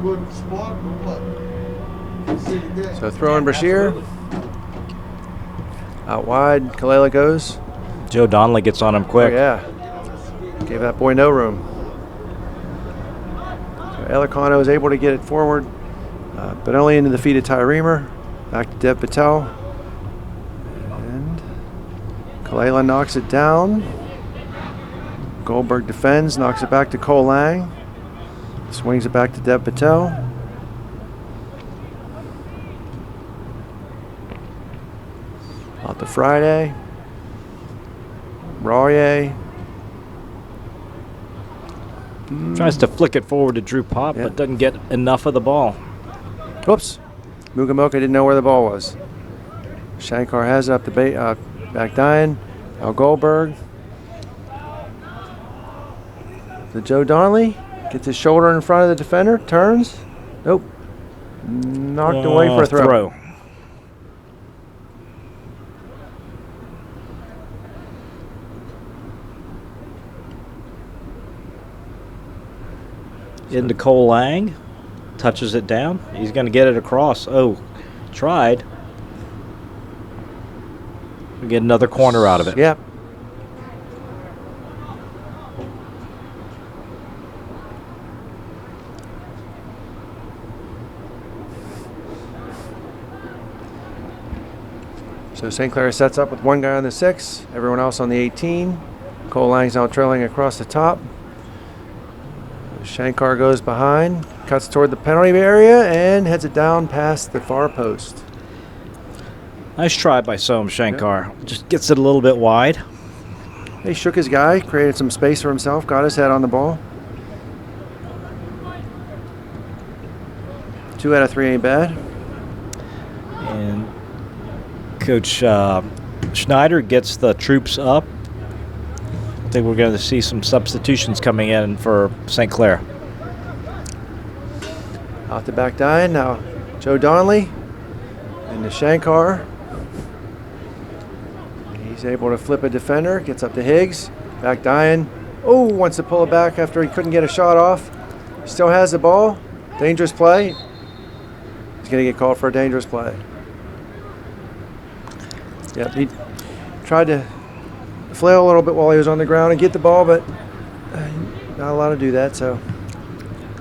Good spot or what? See you again. so throw in Brashear. Out wide, Kalela goes. Joe Donnelly gets on him Oh, quick. yeah. Gave that boy no room. So Elikano is able to get it forward, but only into the feet of Ty Reamer. Back to Dev Patel. And Kalela knocks it down. Goldberg defends, knocks it back to Cole Lang. Swings it back to Dev Patel. Out to Friday. Royer. Tries to flick it forward to Drew Pop, Yeah. but doesn't get enough of the ball. Whoops. Mugamoka didn't know where the ball was. Shankar has it up the back dying. Now Goldberg. The Joe Donnelly gets his shoulder in front of the defender. Turns. Nope. Knocked away for a throw. Into Cole Lang. Touches it down. He's going to get it across. Oh, tried. We get another corner out of it. Yep. So St. Clair sets up with one guy on the 6, everyone else on the 18. Cole Lang's now trailing across the top. Shankar goes behind, cuts toward the penalty area, and heads it down past the far post. Nice try by Soam Shankar. Just gets it a little bit wide. He shook his guy, created some space for himself, got his head on the ball. 2 out of 3 ain't bad. And Coach Schneider gets the troops up. I think we're going to see some substitutions coming in for St. Clair. Out the back dying, now Joe Donnelly and the Shankar. He's able to flip a defender, gets up to Higgs, back dying. Oh, wants to pull it back after he couldn't get a shot off. Still has the ball. Dangerous play. He's going to get called for a dangerous play. Yep, he tried to flail a little bit while he was on the ground and get the ball, but not allowed to do that, so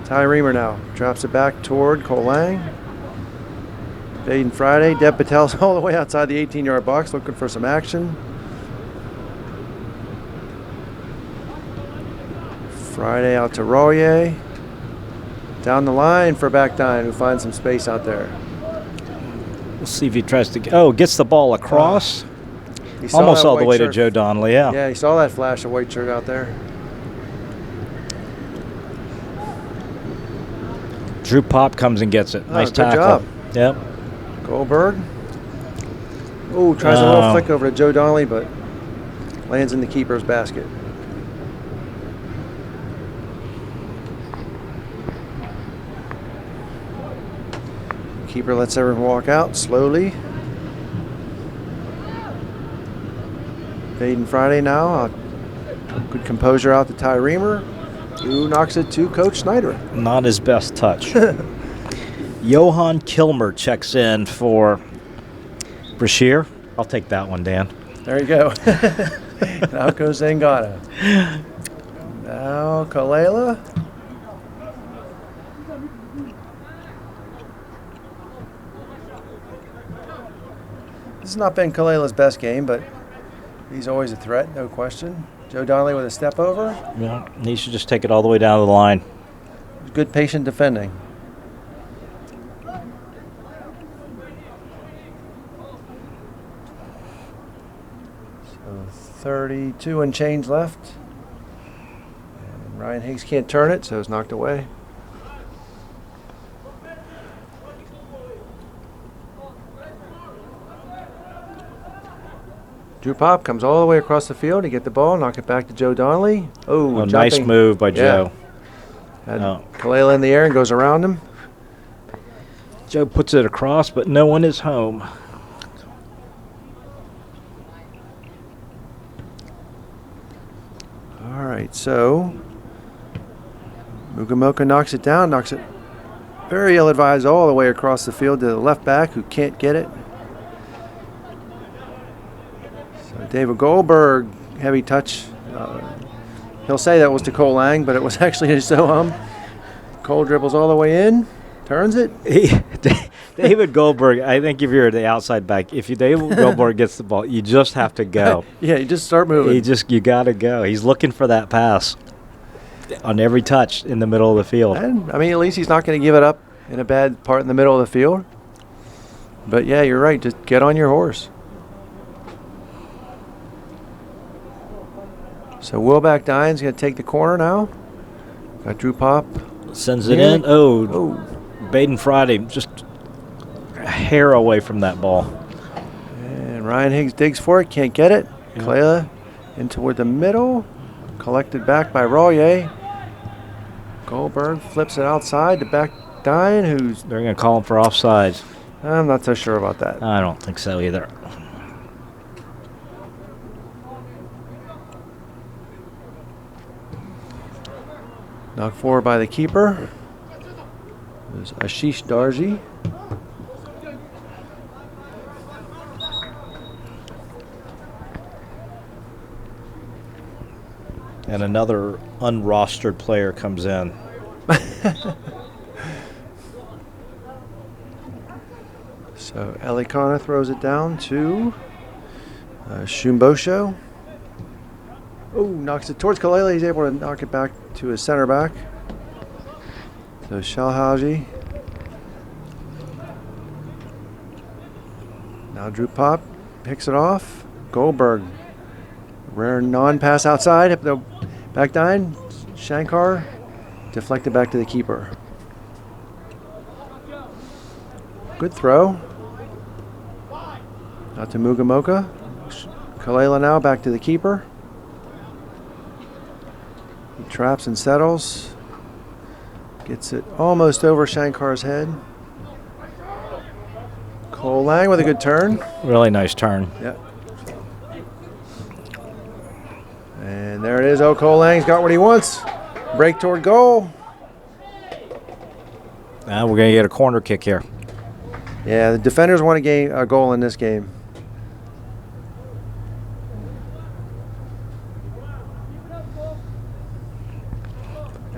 Ty Reamer now drops it back toward Cole Lang. Baden Friday. Deb Patel's all the way outside the 18-yard box looking for some action. Friday out to Royer. Down the line for Backdine, who finds some space out there. We'll see if he tries to gets the ball across. He saw Almost that all the white way to shirt. Joe Donnelly, yeah. Yeah, he saw that flash of white shirt out there. Drew Pop comes and gets it. Nice good tackle. job. Yep. Goldberg. Oh, tries a little flick over to Joe Donnelly, but lands in the keeper's basket. Keeper lets everyone walk out slowly. Baden Friday now. Good composure out to Ty Reamer. Who knocks it to Coach Snyder. Not his best touch. Johan Kilmer checks in for Brashear. I'll take that one, Dan. There you go. Out goes Zangata. Now Kalela. This has not been Kalela's best game, but he's always a threat, no question. Joe Donnelly with a step over. Yeah, he should just take it all the way down the line. Good patient defending. So 32 and change left. And Ryan Higgs can't turn it, so it's knocked away. Drew Pop comes all the way across the field to get the ball, knock it back to Joe Donnelly. Oh, nice move by Joe. Had Kalela in the air and goes around him. Joe puts it across, but no one is home. All right, so Mugamoka knocks it down, knocks it very ill-advised all the way across the field to the left back who can't get it. So David Goldberg, heavy touch. He'll say that was to Cole Lang, but it was actually to Soham. Cole dribbles all the way in, turns it. David Goldberg, I think if you're the outside back, if David Goldberg gets the ball, you just have to go. Yeah, you just start moving. You got to go. He's looking for that pass on every touch in the middle of the field. And, I mean, at least he's not going to give it up in a bad part in the middle of the field. But, yeah, you're right. Just get on your horse. So Willback Dine's going to take the corner now. Got Drew Pop. Sends it in. Oh, Baden Friday just a hair away from that ball. And Ryan Higgs digs for it. Can't get it. Yeah. Clea in toward the middle. Collected back by Rollier. Goldberg flips it outside to back Dine, who's... They're going to call him for offsides. I'm not so sure about that. I don't think so either. Knocked forward by the keeper. There's Ashish Darji. And another unrostered player comes in. So Elikana throws it down to Shumbosho. Oh, knocks it towards Kalela. He's able to knock it back to his center back. So Shalhaji. Now Drew Pop picks it off. Goldberg. Rare non-pass outside. Back Dine. Shankar. Deflected back to the keeper. Good throw. Out to Mugamoka. Kalela now back to the keeper. He traps and settles. Gets it almost over Shankar's head. Cole Lang with a good turn. Really nice turn. Yeah. And there it is. Oh, Cole Lang's got what he wants. Break toward goal. Now we're going to get a corner kick here. Yeah, the defenders want a goal in this game.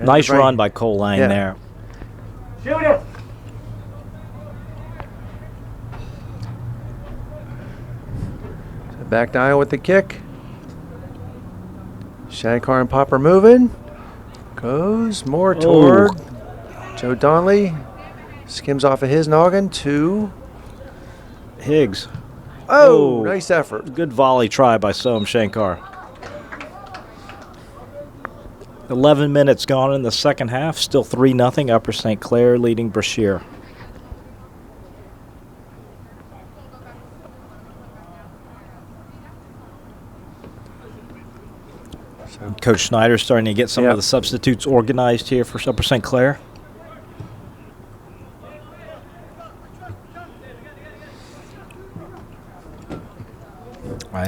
Nice run by Cole Lang there. Shoot it! So back Dine with the kick. Shankar and Popper moving. Goes more toward Joe Donnelly. Skims off of his noggin to Higgs. Oh, nice effort. Good volley try by Soham Shankar. 11 minutes gone in the second half. Still 3-0. Upper St. Clair leading Brashear. So Coach Snyder's starting to get some of the substitutes organized here for Upper St. Clair.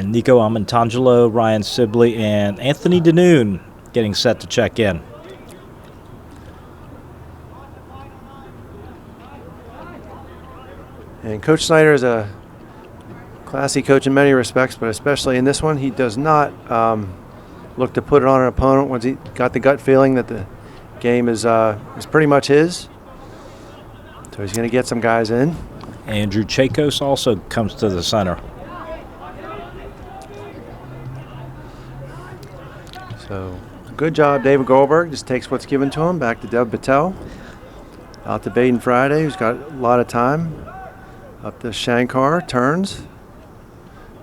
Nico Amantangelo, Ryan Sibley, and Anthony Danoon getting set to check in. And Coach Snyder is a classy coach in many respects, but especially in this one, he does not look to put it on an opponent once he got the gut feeling that the game is pretty much his. So he's going to get some guys in. Andrew Chakos also comes to the center. So good job, David Goldberg. Just takes what's given to him. Back to Dev Patel. Out to Baden Friday, who's got a lot of time. Up to Shankar, turns.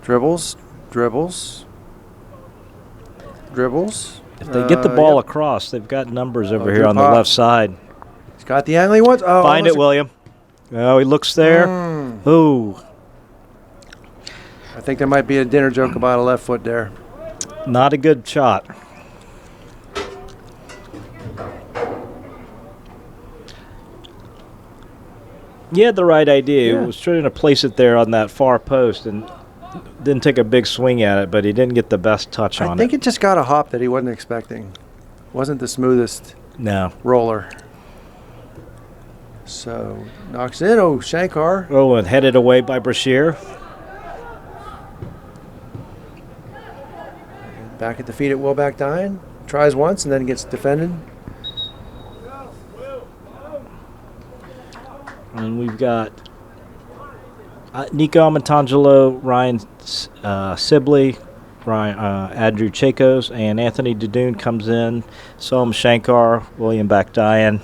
Dribbles. Dribbles. Dribbles. If they get the ball Yep. across, they've got numbers over here good on the pop. left side. He's got the angle he wants. Oh, Find it, William. Oh, he looks there. Ooh, I think there might be a dinner joke about a left foot there. not a good shot. He had the right idea. Yeah. He was trying to place it there on that far post and didn't take a big swing at it, but he didn't get the best touch on I think it just got a hop that he wasn't expecting. Wasn't the smoothest No. roller. So knocks in. Oh, Shankar. Oh, and headed away by Brashear. Back at the feet at Wilback Dine. Tries once and then gets defended. And we've got Nico Amatangelo, Ryan Sibley, Andrew Chakos, and Anthony Dadoon comes in. Soam Shankar, William Bakdayan,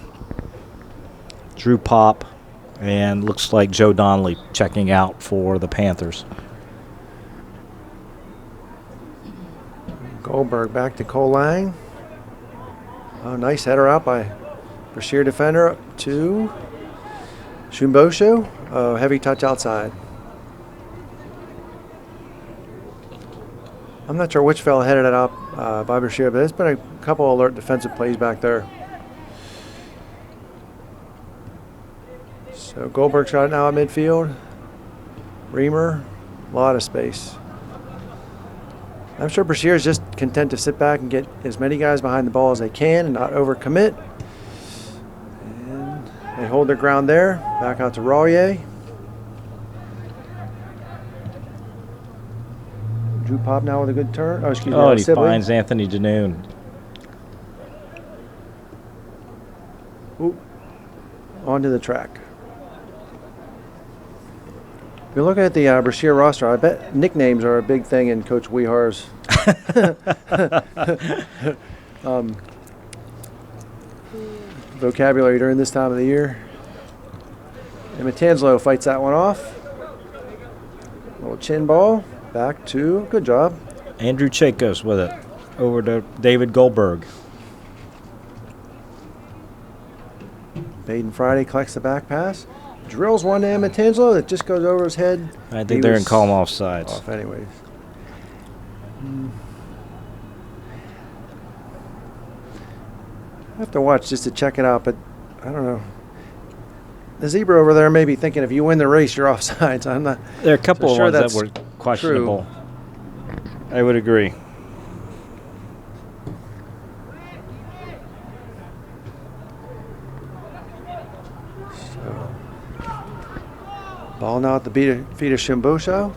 Drew Pop, and looks like Joe Donnelly checking out for the Panthers. Goldberg back to Cole Lang. Oh, nice header out by Brashear defender up to Shumbosho. Oh, heavy touch outside. I'm not sure which fella headed it up by Brashear, but there's been a couple alert defensive plays back there. So Goldberg's got it now at midfield. Reamer, a lot of space. I'm sure Brashear is just content to sit back and get as many guys behind the ball as they can and not overcommit. And they hold their ground there. Back out to Rawye. Drew Pop now with a good turn. Oh, excuse me. Oh, and he Sibley. finds Anthony Dadoon. Ooh. Onto the track. If you're looking at the Brashear roster, I bet nicknames are a big thing in Coach Wehar's vocabulary during this time of the year. And Matanzalo fights that one off. Little chin ball. Back to, good job. Andrew Chakos with it. Over to David Goldberg. Baden Friday collects the back pass. Drills one to Matanzalo that just goes over his head. I think they're in calm offsides. Off anyways. I have to watch just to check it out, but I don't know. The zebra over there may be thinking if you win the race, you're offsides. I'm not. There are a couple So of sure ones that that's were questionable. I would agree. Ball now at the feet of Shimbosho.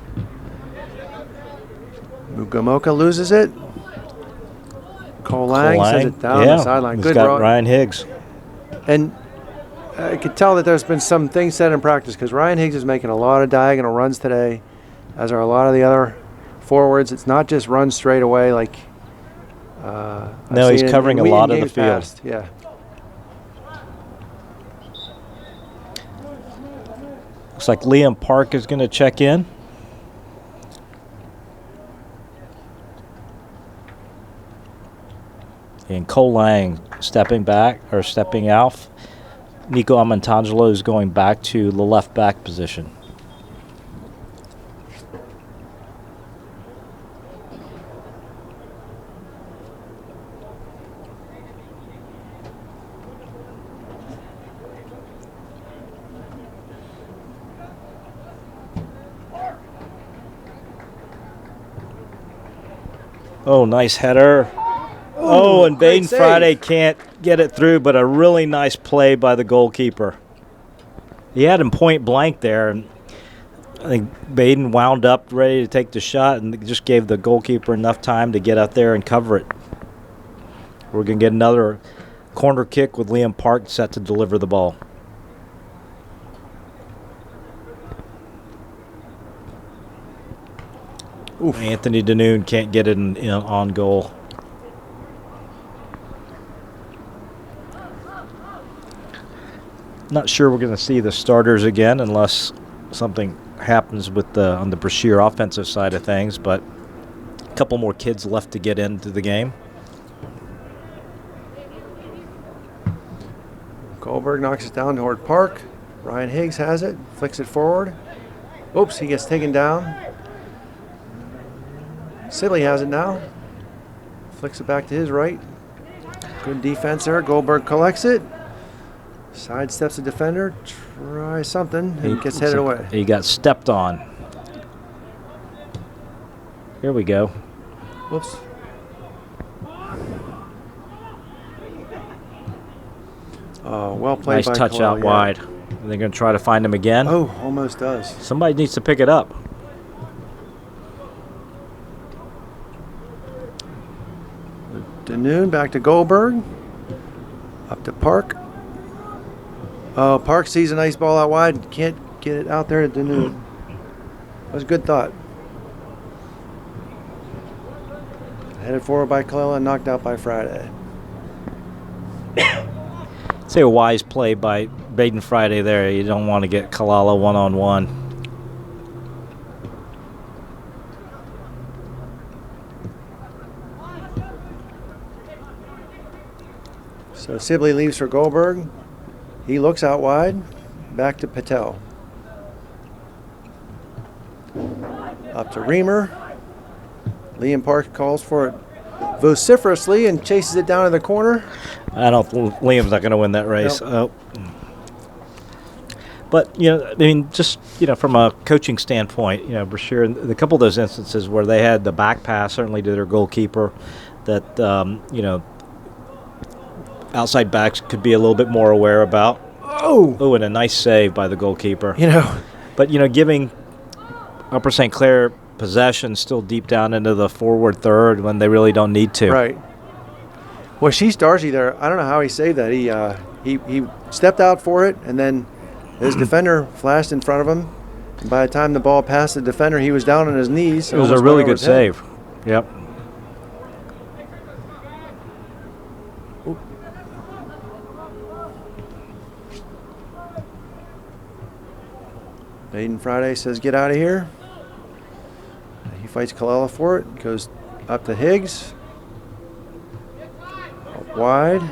Mugamoka loses it. Cole Lang sends it down the sideline. He's Good got run. Ryan Higgs. And I could tell that there's been some things said in practice because Ryan Higgs is making a lot of diagonal runs today, as are a lot of the other forwards. It's not just run straight away like. No, he's covering a lot of the games field. past. Yeah. Looks like Liam Park is going to check in. And Cole Lang stepping back or stepping out. Nico Amantangelo is going back to the left back position. Oh, nice header. Oh, and great Baden save. Friday can't get it through, but a really nice play by the goalkeeper. He had him point blank there, and I think Baden wound up ready to take the shot and just gave the goalkeeper enough time to get out there and cover it. We're going to get another corner kick with Liam Park set to deliver the ball. Oof. Anthony Danoon can't get it on goal. Not sure we're going to see the starters again unless something happens with on the Brashear offensive side of things, but a couple more kids left to get into the game. Goldberg knocks it down toward Park. Ryan Higgs has it, flicks it forward. Oops, he gets taken down. Sibley has it now. Flicks it back to his right. Good defense there. Goldberg collects it. Sidesteps the defender. Tries something. And gets headed away. He got stepped on. Here we go. Whoops. Well played nice by touch Clair, out wide. Are they going to try to find him again? Oh, almost does. Somebody needs to pick it up. Danoon back to Goldberg. Up to Park. Oh, Park sees a nice ball out wide. Can't get it out there to Danoon. That was a good thought. Headed forward by Kalila and knocked out by Friday. Say a wise play by Baden Friday there. You don't want to get Kalala one-on-one. So Sibley leaves for Goldberg. He looks out wide. Back to Patel. Up to Reamer. Liam Park calls for it vociferously and chases it down in the corner. I don't. Liam's not going to win that race. Nope. But I mean, just from a coaching standpoint, Brashear, a couple of those instances where they had the back pass, certainly to their goalkeeper, that outside backs could be a little bit more aware about. Oh, and a nice save by the goalkeeper. But giving Upper St. Clair possession still deep down into the forward third when they really don't need to. Right. Well, she's Darcy there. I don't know how he saved that. He stepped out for it, and then his defender flashed in front of him. And by the time the ball passed the defender, he was down on his knees. It was a really good save. Yep. Baden Friday says, "Get out of here." He fights Kalala for it. Goes up to Higgs. Up wide.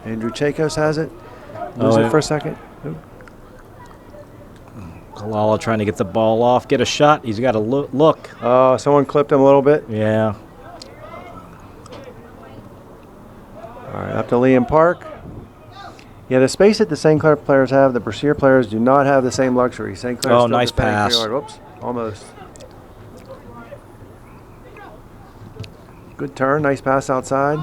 Andrew Chakos has it. Lose it for a second. Kalala trying to get the ball off, get a shot. He's got to look. Oh, someone clipped him a little bit. Yeah. All right, up to Liam Park. Yeah, the space that the St. Clair players have, the Brashear players do not have the same luxury. St. Clair. Oh, nice pass. Whoops, almost. Good turn, nice pass outside.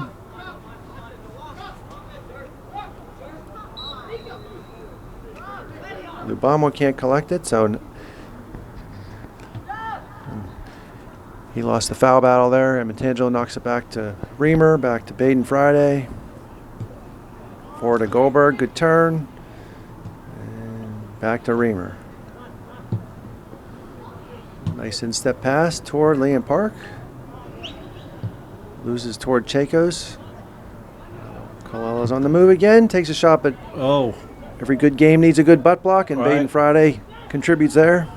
Lubamo can't collect it, so he lost the foul battle there, and Matangelo knocks it back to Reamer, back to Baden Friday. Forward to Goldberg, good turn. And back to Reamer. Nice instep pass toward Liam Park. Loses toward Chakos. Kalala's on the move again, takes a shot, but every good game needs a good butt block, and Baden Friday contributes there.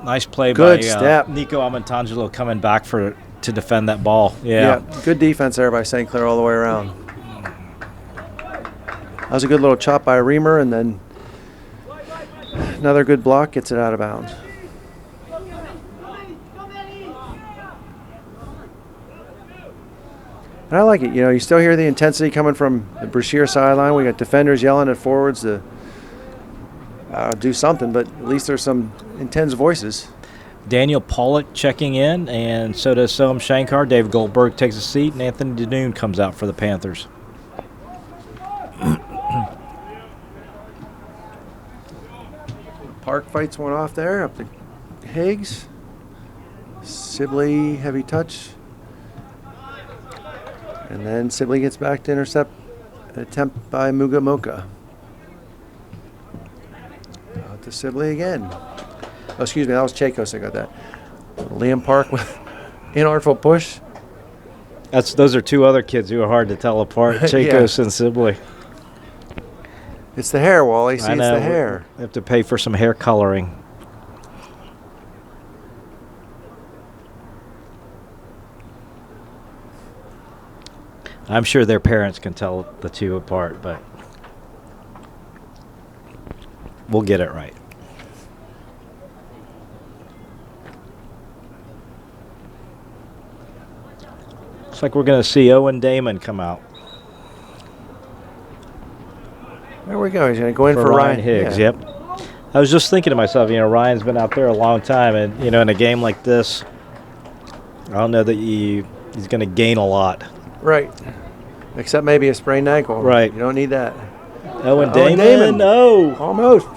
Nice play good by step. Nico Amatangelo coming back to defend that ball. Yeah, good defense there by St. Clair all the way around. That was a good little chop by Reamer, and then another good block gets it out of bounds. And I like it. You still hear the intensity coming from the Brashear sideline. We got defenders yelling at forwards to do something, but at least there's some intense voices. Daniel Pollock checking in, and so does Soham Shankar. Dave Goldberg takes a seat, and Anthony Danoon comes out for the Panthers. Park fights one off there, up to Higgs. Sibley, heavy touch. And then Sibley gets back to intercept an attempt by Muga Mocha. Out to Sibley again. Oh, excuse me, that was Chakos. I got that. Liam Park with inartful push. Those are two other kids who are hard to tell apart, Chakos and Sibley. It's the hair, Wally. See, I know, it's the hair. We have to pay for some hair coloring. I'm sure their parents can tell the two apart, but we'll get it right. Looks like we're going to see Owen Damon come out. There we go. He's going to go in for Ryan Higgs. Yeah. Yep. I was just thinking to myself, Ryan's been out there a long time, and in a game like this, I don't know that he's going to gain a lot. Right. Except maybe a sprained ankle. Right. You don't need that. Owen Damon. No. Almost.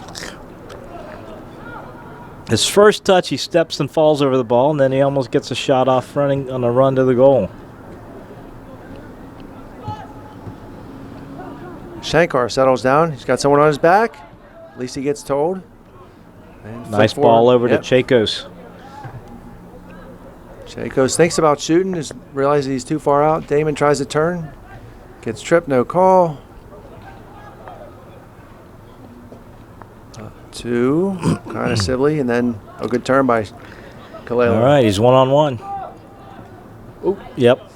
His first touch, he steps and falls over the ball, and then he almost gets a shot off running on a run to the goal. Shankar settles down. He's got someone on his back. At least he gets told. And Nice flip ball forward. over to Chakos. Chakos thinks about shooting, just realizes he's too far out. Damon tries to turn. Gets tripped, no call. Two, kind of Sibley, and then a good turn by Kaleo. All right, he's one-on-one. Oop. Yep.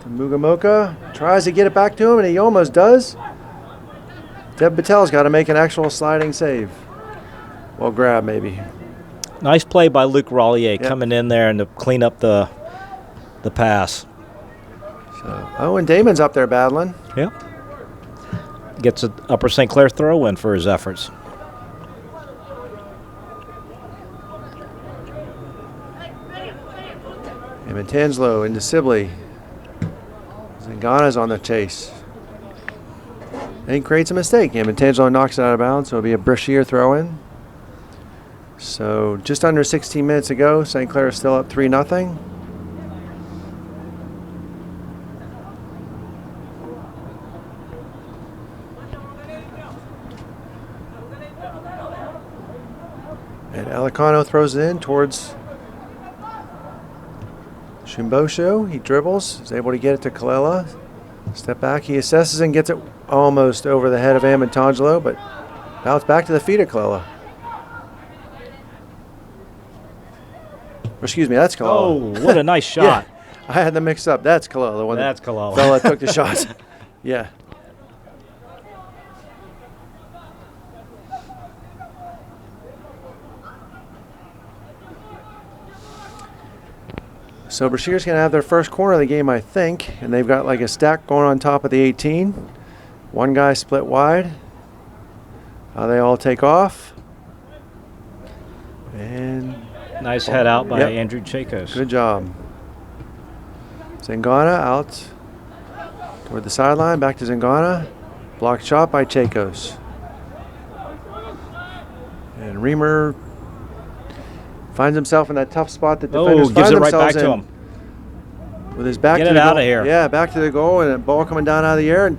Mugamoka tries to get it back to him, and he almost does. Deb Patel's got to make an actual sliding save. Well, grab maybe. Nice play by Luke Rollier coming in there and to clean up the pass. So, and Damon's up there battling. Yep. Gets an Upper St. Clair throw-in for his efforts. And Tangelo into Sibley. Zingana's on the chase. And he creates a mistake. And Tangelo knocks it out of bounds, so it'll be a Brashear throw-in. So just under 16 minutes to go. St. Clair is still up 3-0. And Elicano throws it in towards Shimbosho. He dribbles, is able to get it to Kalela. Step back, he assesses and gets it almost over the head of Amintangelo, but bounce back to the feet of Kalela. Excuse me, that's Kalela. Oh, what a nice shot. Yeah, I had them mixed up. That's Kalela, the one That's Kalela. fella took the shot. Yeah. So Brashear's going to have their first corner of the game, I think, and they've got like a stack going on top of the 18. One guy split wide. They all take off. And Nice head out by Andrew Chakos. good job. Zingana out toward the sideline, back to Zingana. Blocked shot by Chakos. And Reamer finds himself in that tough spot that defenders gives find it right back themselves to in. him. With his back Get to it the out goal. of here. Yeah, back to the goal, and a ball coming down out of the air. And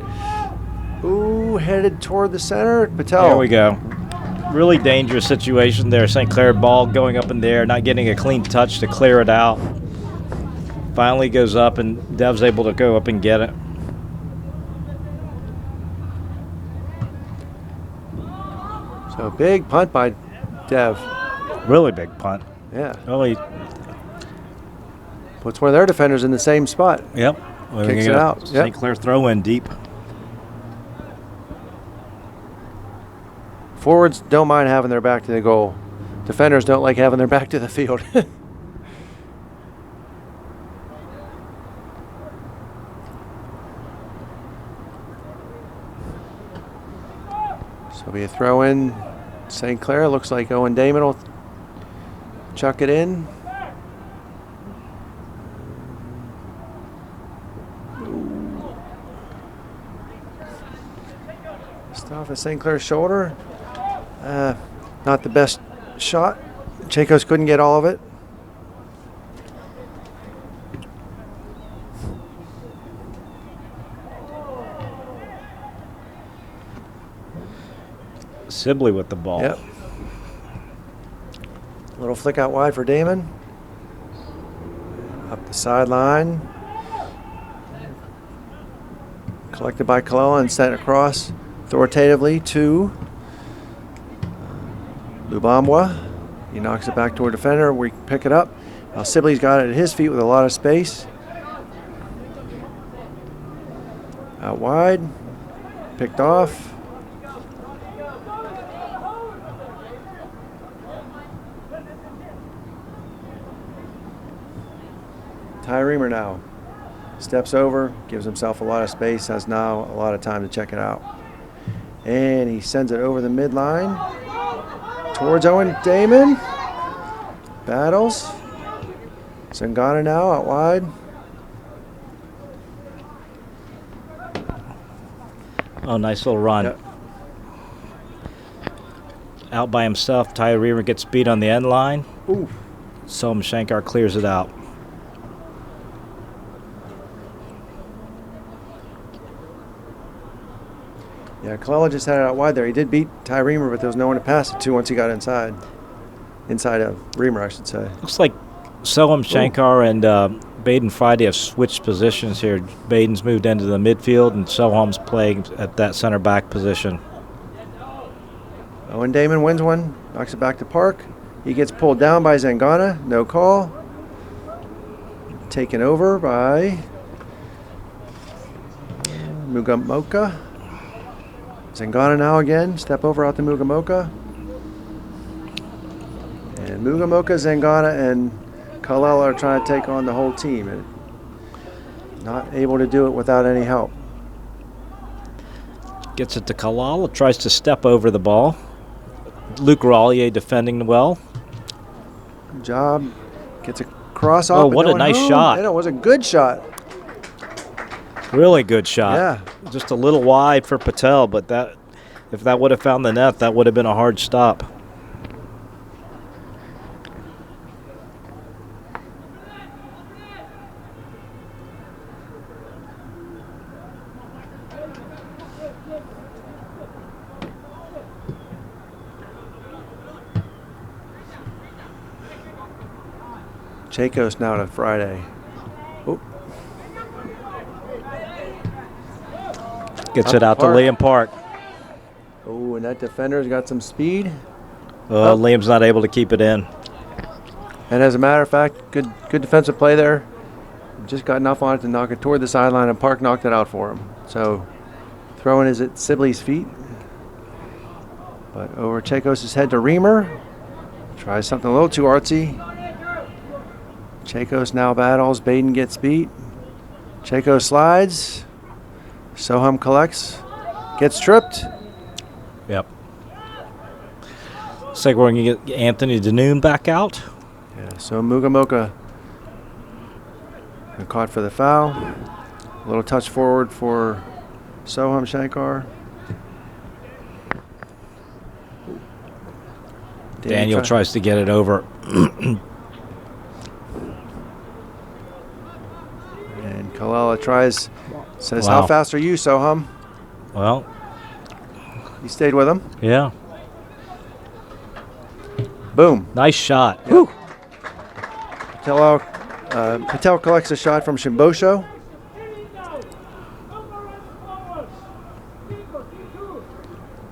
headed toward the center. Patel. There we go. Really dangerous situation there. St. Clair ball going up in the air, not getting a clean touch to clear it out. Finally goes up, and Dev's able to go up and get it. So big punt by Dev. Really big punt. Yeah. Really. Puts one of their defenders in the same spot. Yep. Kicks it out. St. Yep. Clair throw in deep. Forwards don't mind having their back to the goal. Defenders don't like having their back to the field. So it'll be a throw in. St. Clair looks like Owen Damon will chuck it in. Just off of St. Clair's shoulder. Not the best shot. Chacos couldn't get all of it. Sibley with the ball. Yep. Little flick out wide for Damon. Up the sideline. Collected by Colella and sent across authoritatively to Lubambwa. He knocks it back toward defender. We pick it up. Now Sibley's got it at his feet with a lot of space. Out wide. Picked off. Ty Reamer now steps over, gives himself a lot of space, has now a lot of time to check it out. And he sends it over the midline towards Owen Damon. Battles. Zangana now out wide. Oh, nice little run. Yep. Out by himself. Ty Reamer gets beat on the end line. Ooh. Soham Shankar clears it out. Yeah, Colella just had it out wide there. He did beat Ty Reamer, but there was no one to pass it to once he got inside. Inside of Reamer, I should say. Looks like Soham Shankar and Baden Friday have switched positions here. Baden's moved into the midfield, and Soham's playing at that center back position. Owen Damon wins one, knocks it back to Park. He gets pulled down by Zangana, no call. Taken over by Mugamoka. Zangana now again, step over out to Mugamoka. And Mugamoka, Zangana, and Colella are trying to take on the whole team. And not able to do it without any help. Gets it to Kalala, tries to step over the ball. Luke Rollier defending well. Good job. Gets a cross off. Oh, what a nice shot. And it was a good shot. Really good shot. Yeah. Just a little wide for Patel, but that if that would have found the net, that would have been a hard stop. Chacos now to Friday. Oh. Gets it out to Liam Park. Oh, and that defender's got some speed. Liam's not able to keep it in. And as a matter of fact, good defensive play there. Just got enough on it to knock it toward the sideline, and Park knocked it out for him. So throwing is at Sibley's feet. But over Chacos' head to Reamer. Tries something a little too artsy. Chacos now battles. Baden gets beat. Chacos slides. Soham collects. Gets tripped. Yep. Looks like we're going to get Anthony Danoon back out. Yeah, so Mugamoka caught for the foul. A little touch forward for Soham Shankar. Daniel tries to get it over. And Colella tries, says, Wow. How fast are you, Soham? Well, He stayed with him. yeah. Boom. Nice shot. Yep. Patel collects a shot from Shimbosho.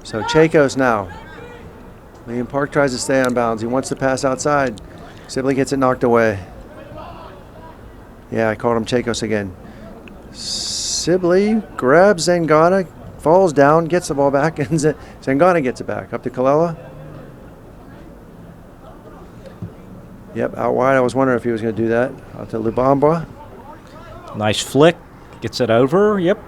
So Chacos now. Liam Park tries to stay on bounds. He wants to pass outside. Sibley gets it knocked away. Yeah, I called him Chacos again. Sibley grabs Zangana, falls down, gets the ball back, and Zangana gets it back. Up to Colella. Yep, out wide. I was wondering if he was going to do that. Out to Lubamba. Nice flick. Gets it over. Yep.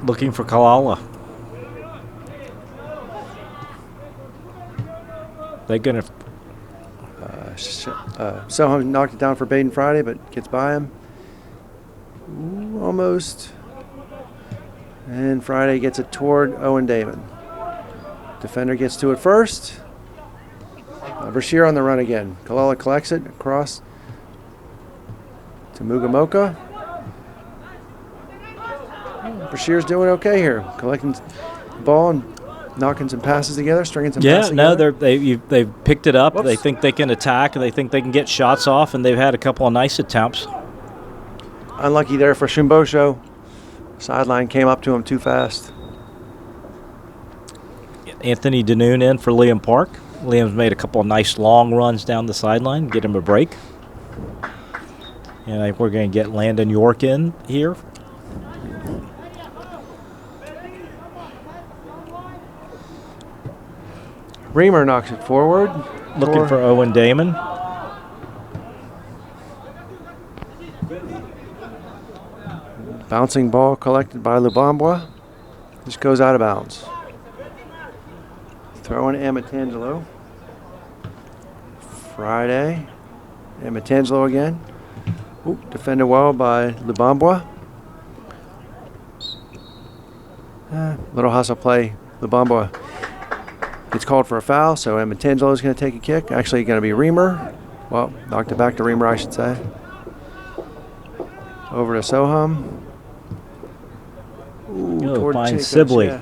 Looking for Kalala. They're going to... Soham knocked it down for Baden Friday, but gets by him. Ooh, almost. And Friday gets it toward Owen Damon. Defender gets to it first. Brashear on the run again. Kalala collects it across to Mugamoka. Brashear's doing okay here. Collecting the ball and knocking some passes together, stringing some passes together. They've picked it up. Whoops. They think they can attack. They think they can get shots off, and they've had a couple of nice attempts. Unlucky there for Shimbosho. Sideline came up to him too fast. Anthony Danoon in for Liam Park. Liam's made a couple of nice long runs down the sideline, get him a break. And I think we're going to get Landon York in here. Reamer knocks it forward. Looking for Owen Damon. Bouncing ball collected by Lubambwa. Just goes out of bounds. Throwing Amatangelo. Friday. Amatangelo again. Ooh, defended well by Lubambwa. Little hustle play. Lubambwa gets called for a foul, so Amatangelo is going to take a kick. Actually going to be Reamer. Well, knocked it back to Reamer, I should say. Over to Soham. Ooh, toward fine Chicos, Sibley. yeah.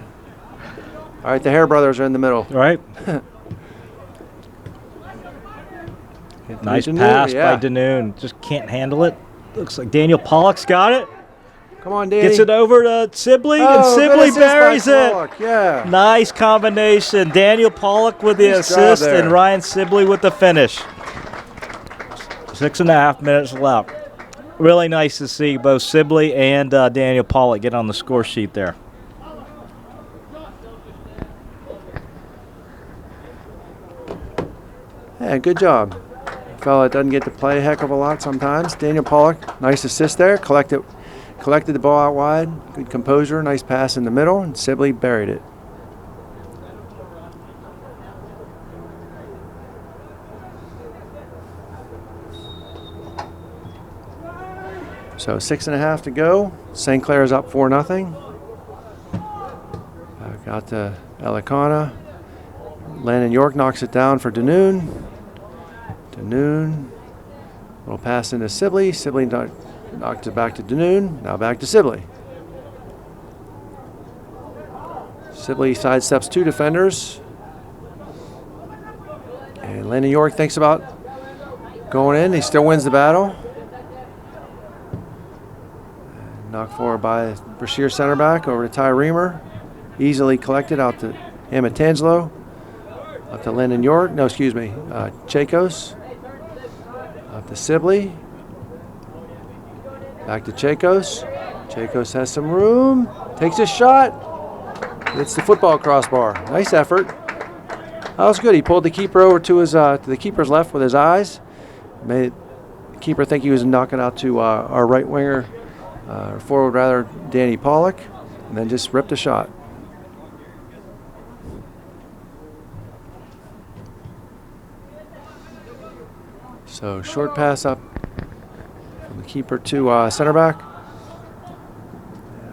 All right, the Hare brothers are in the middle. Right. Nice pass by Danoon. Just can't handle it. Looks like Daniel Pollock's got it. Come on, Danny. Gets it over to Sibley, and good Sibley assist buries by it. Pollock, yeah. Nice combination. Daniel Pollock with the Nice job assist there. and Ryan Sibley with the finish. 6.5 minutes left. Really nice to see both Sibley and Daniel Pollock get on the score sheet there. Yeah, good job. Fella doesn't get to play a heck of a lot sometimes. Daniel Pollock, nice assist there. Collected the ball out wide. Good composure, nice pass in the middle, and Sibley buried it. So 6.5 to go. St. Clair is up 4-0. Got to Elikana. Landon York knocks it down for Danoon. Danoon. Little pass into Sibley. Sibley knocked it back to Danoon. Now back to Sibley. Sibley sidesteps two defenders. And Landon York thinks about going in. He still wins the battle. Knocked forward by Brashear center back over to Ty Reamer. Easily collected out to Amatangelo. Up to Landon York. No, excuse me. Chacos. Up to Sibley. Back to Chacos. Chacos has some room. Takes a shot. It's the football crossbar. Nice effort. That was good. He pulled the keeper over to his to the keeper's left with his eyes. Made the keeper think he was knocking out to our right winger, or forward rather, Danny Pollock, and then just ripped a shot. So short pass up from the keeper to center back.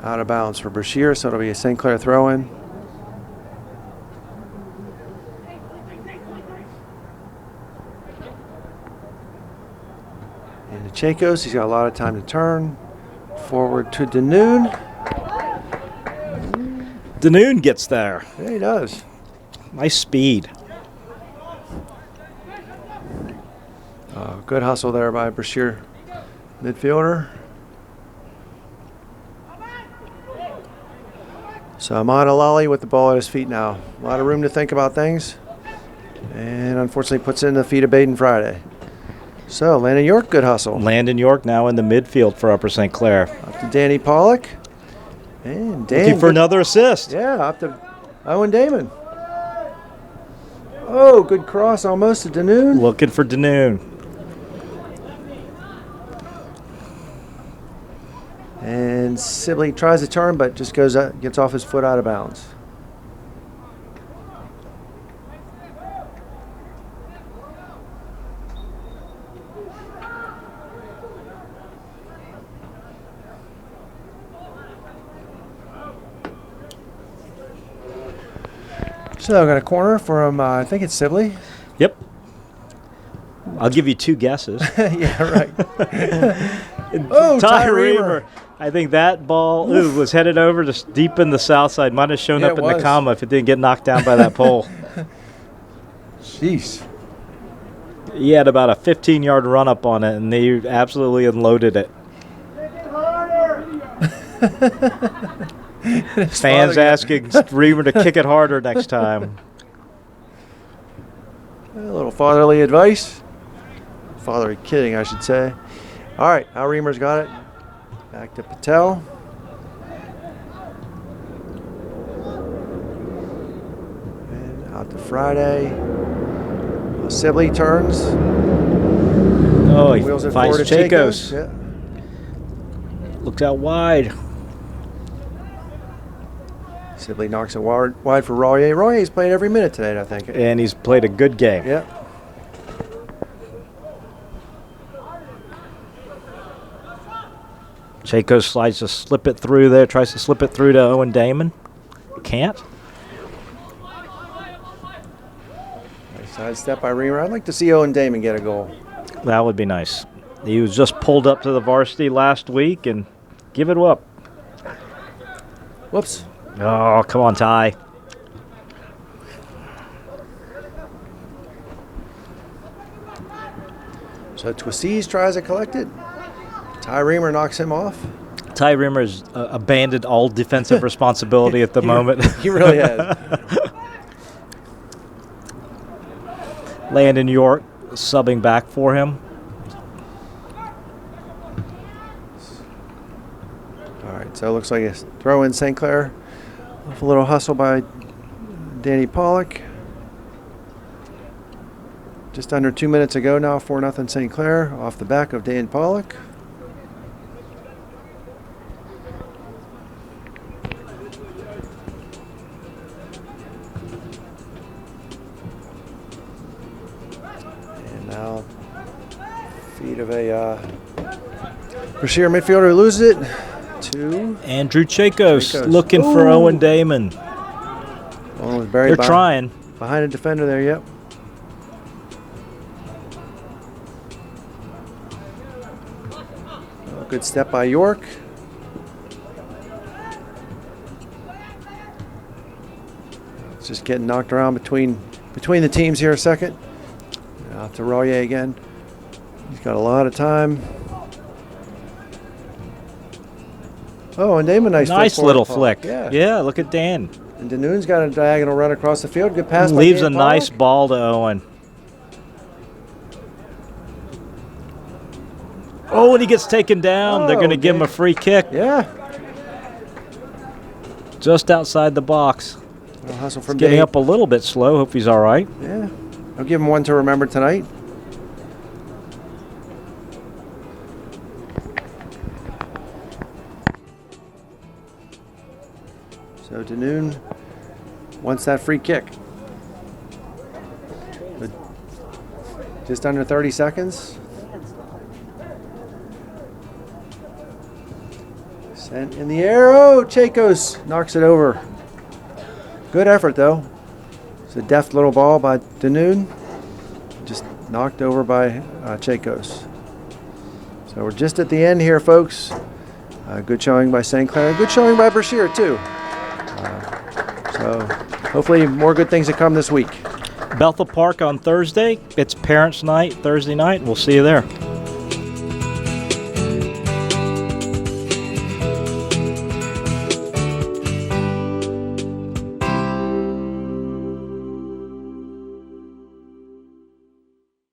Out of bounds for Brashear, so it'll be a St. Clair throw-in. Into Chacos, he's got a lot of time to turn. Forward to Danoon. Danoon gets there. Yeah, he does. Nice speed. Good hustle there by Brashear, midfielder. So Ahmad Alali with the ball at his feet now. A lot of room to think about things. And unfortunately puts it in the feet of Baden Friday. So Landon York, good hustle. Landon York now in the midfield for Upper St. Clair. Up to Danny Pollock. And Dan. Looking for another assist. Yeah, up to Owen Damon. Oh, good cross almost to Danoon. Looking for Danoon. And Sibley tries to turn, but just goes up, gets off his foot out of bounds. So I got a corner from, I think it's Sibley. Yep. I'll give you 2 guesses. Yeah, right. Oh, Ty Ty Reamer. I think that ball was headed over just deep in the south side. Might have shown Yeah, up it in the was. comma if it didn't get knocked down by that pole. Jeez. He had about a 15-yard run up on it, and they absolutely unloaded it. Fans asking Reamer to kick it harder next time. A little fatherly advice. Fatherly kidding, I should say. All right, now Reamer's got it. Back to Patel. And out to Friday. Sibley turns. Oh, he Wheels it finds forward to Chacos. Yeah. Looks out wide. Sibley knocks it wide for Royer. Royer's played every minute today, I think. And he's played a good game. Yeah. Chacos slides to slip it through there, tries to slip it through to Owen Damon. Can't. Nice sidestep by Reamer. I'd like to see Owen Damon get a goal. That would be nice. He was just pulled up to the varsity last week, and give it up. Whoops. Oh, come on, Ty. So Twissies tries to collect it. Ty Reamer knocks him off. Ty Reamer has abandoned all defensive responsibility at the moment. He really has. Landon York subbing back for him. All right, so it looks like a throw in St. Clair. Off a little hustle by Danny Pollock. Just under 2 minutes ago now, 4-0 St. Clair off the back of Dan Pollock. And now feet of a Brashear midfielder who loses it to Andrew Chacos Chacos. looking for Ooh. Owen Damon. Ball was buried They're trying. behind a defender there, yep. Good step by York. It's just getting knocked around between the teams here a second. Out to Royer again. He's got a lot of time. Oh, and Damon, nice little forward flick. ball. Yeah, look at Dan. And Danoon's got a diagonal run across the field. Good pass. Leaves by a Dan nice Pollock. ball to Owen. Oh, and he gets taken down. They're going to give him a free kick Yeah. just outside the box. Little hustle from Getting Dave. up a little bit slow. Hope he's all right. Yeah. I'll give him one to remember tonight. So Danoon wants that free kick. With just under 30 seconds. Sent in the air. Oh, Chacos knocks it over. Good effort, though. It's a deft little ball by Danoon. Just knocked over by Chacos. So we're just at the end here, folks. Good showing by St. Clair. Good showing by Brashear, too. So hopefully more good things to come this week. Bethel Park on Thursday. It's Parents' Night, Thursday night. We'll see you there.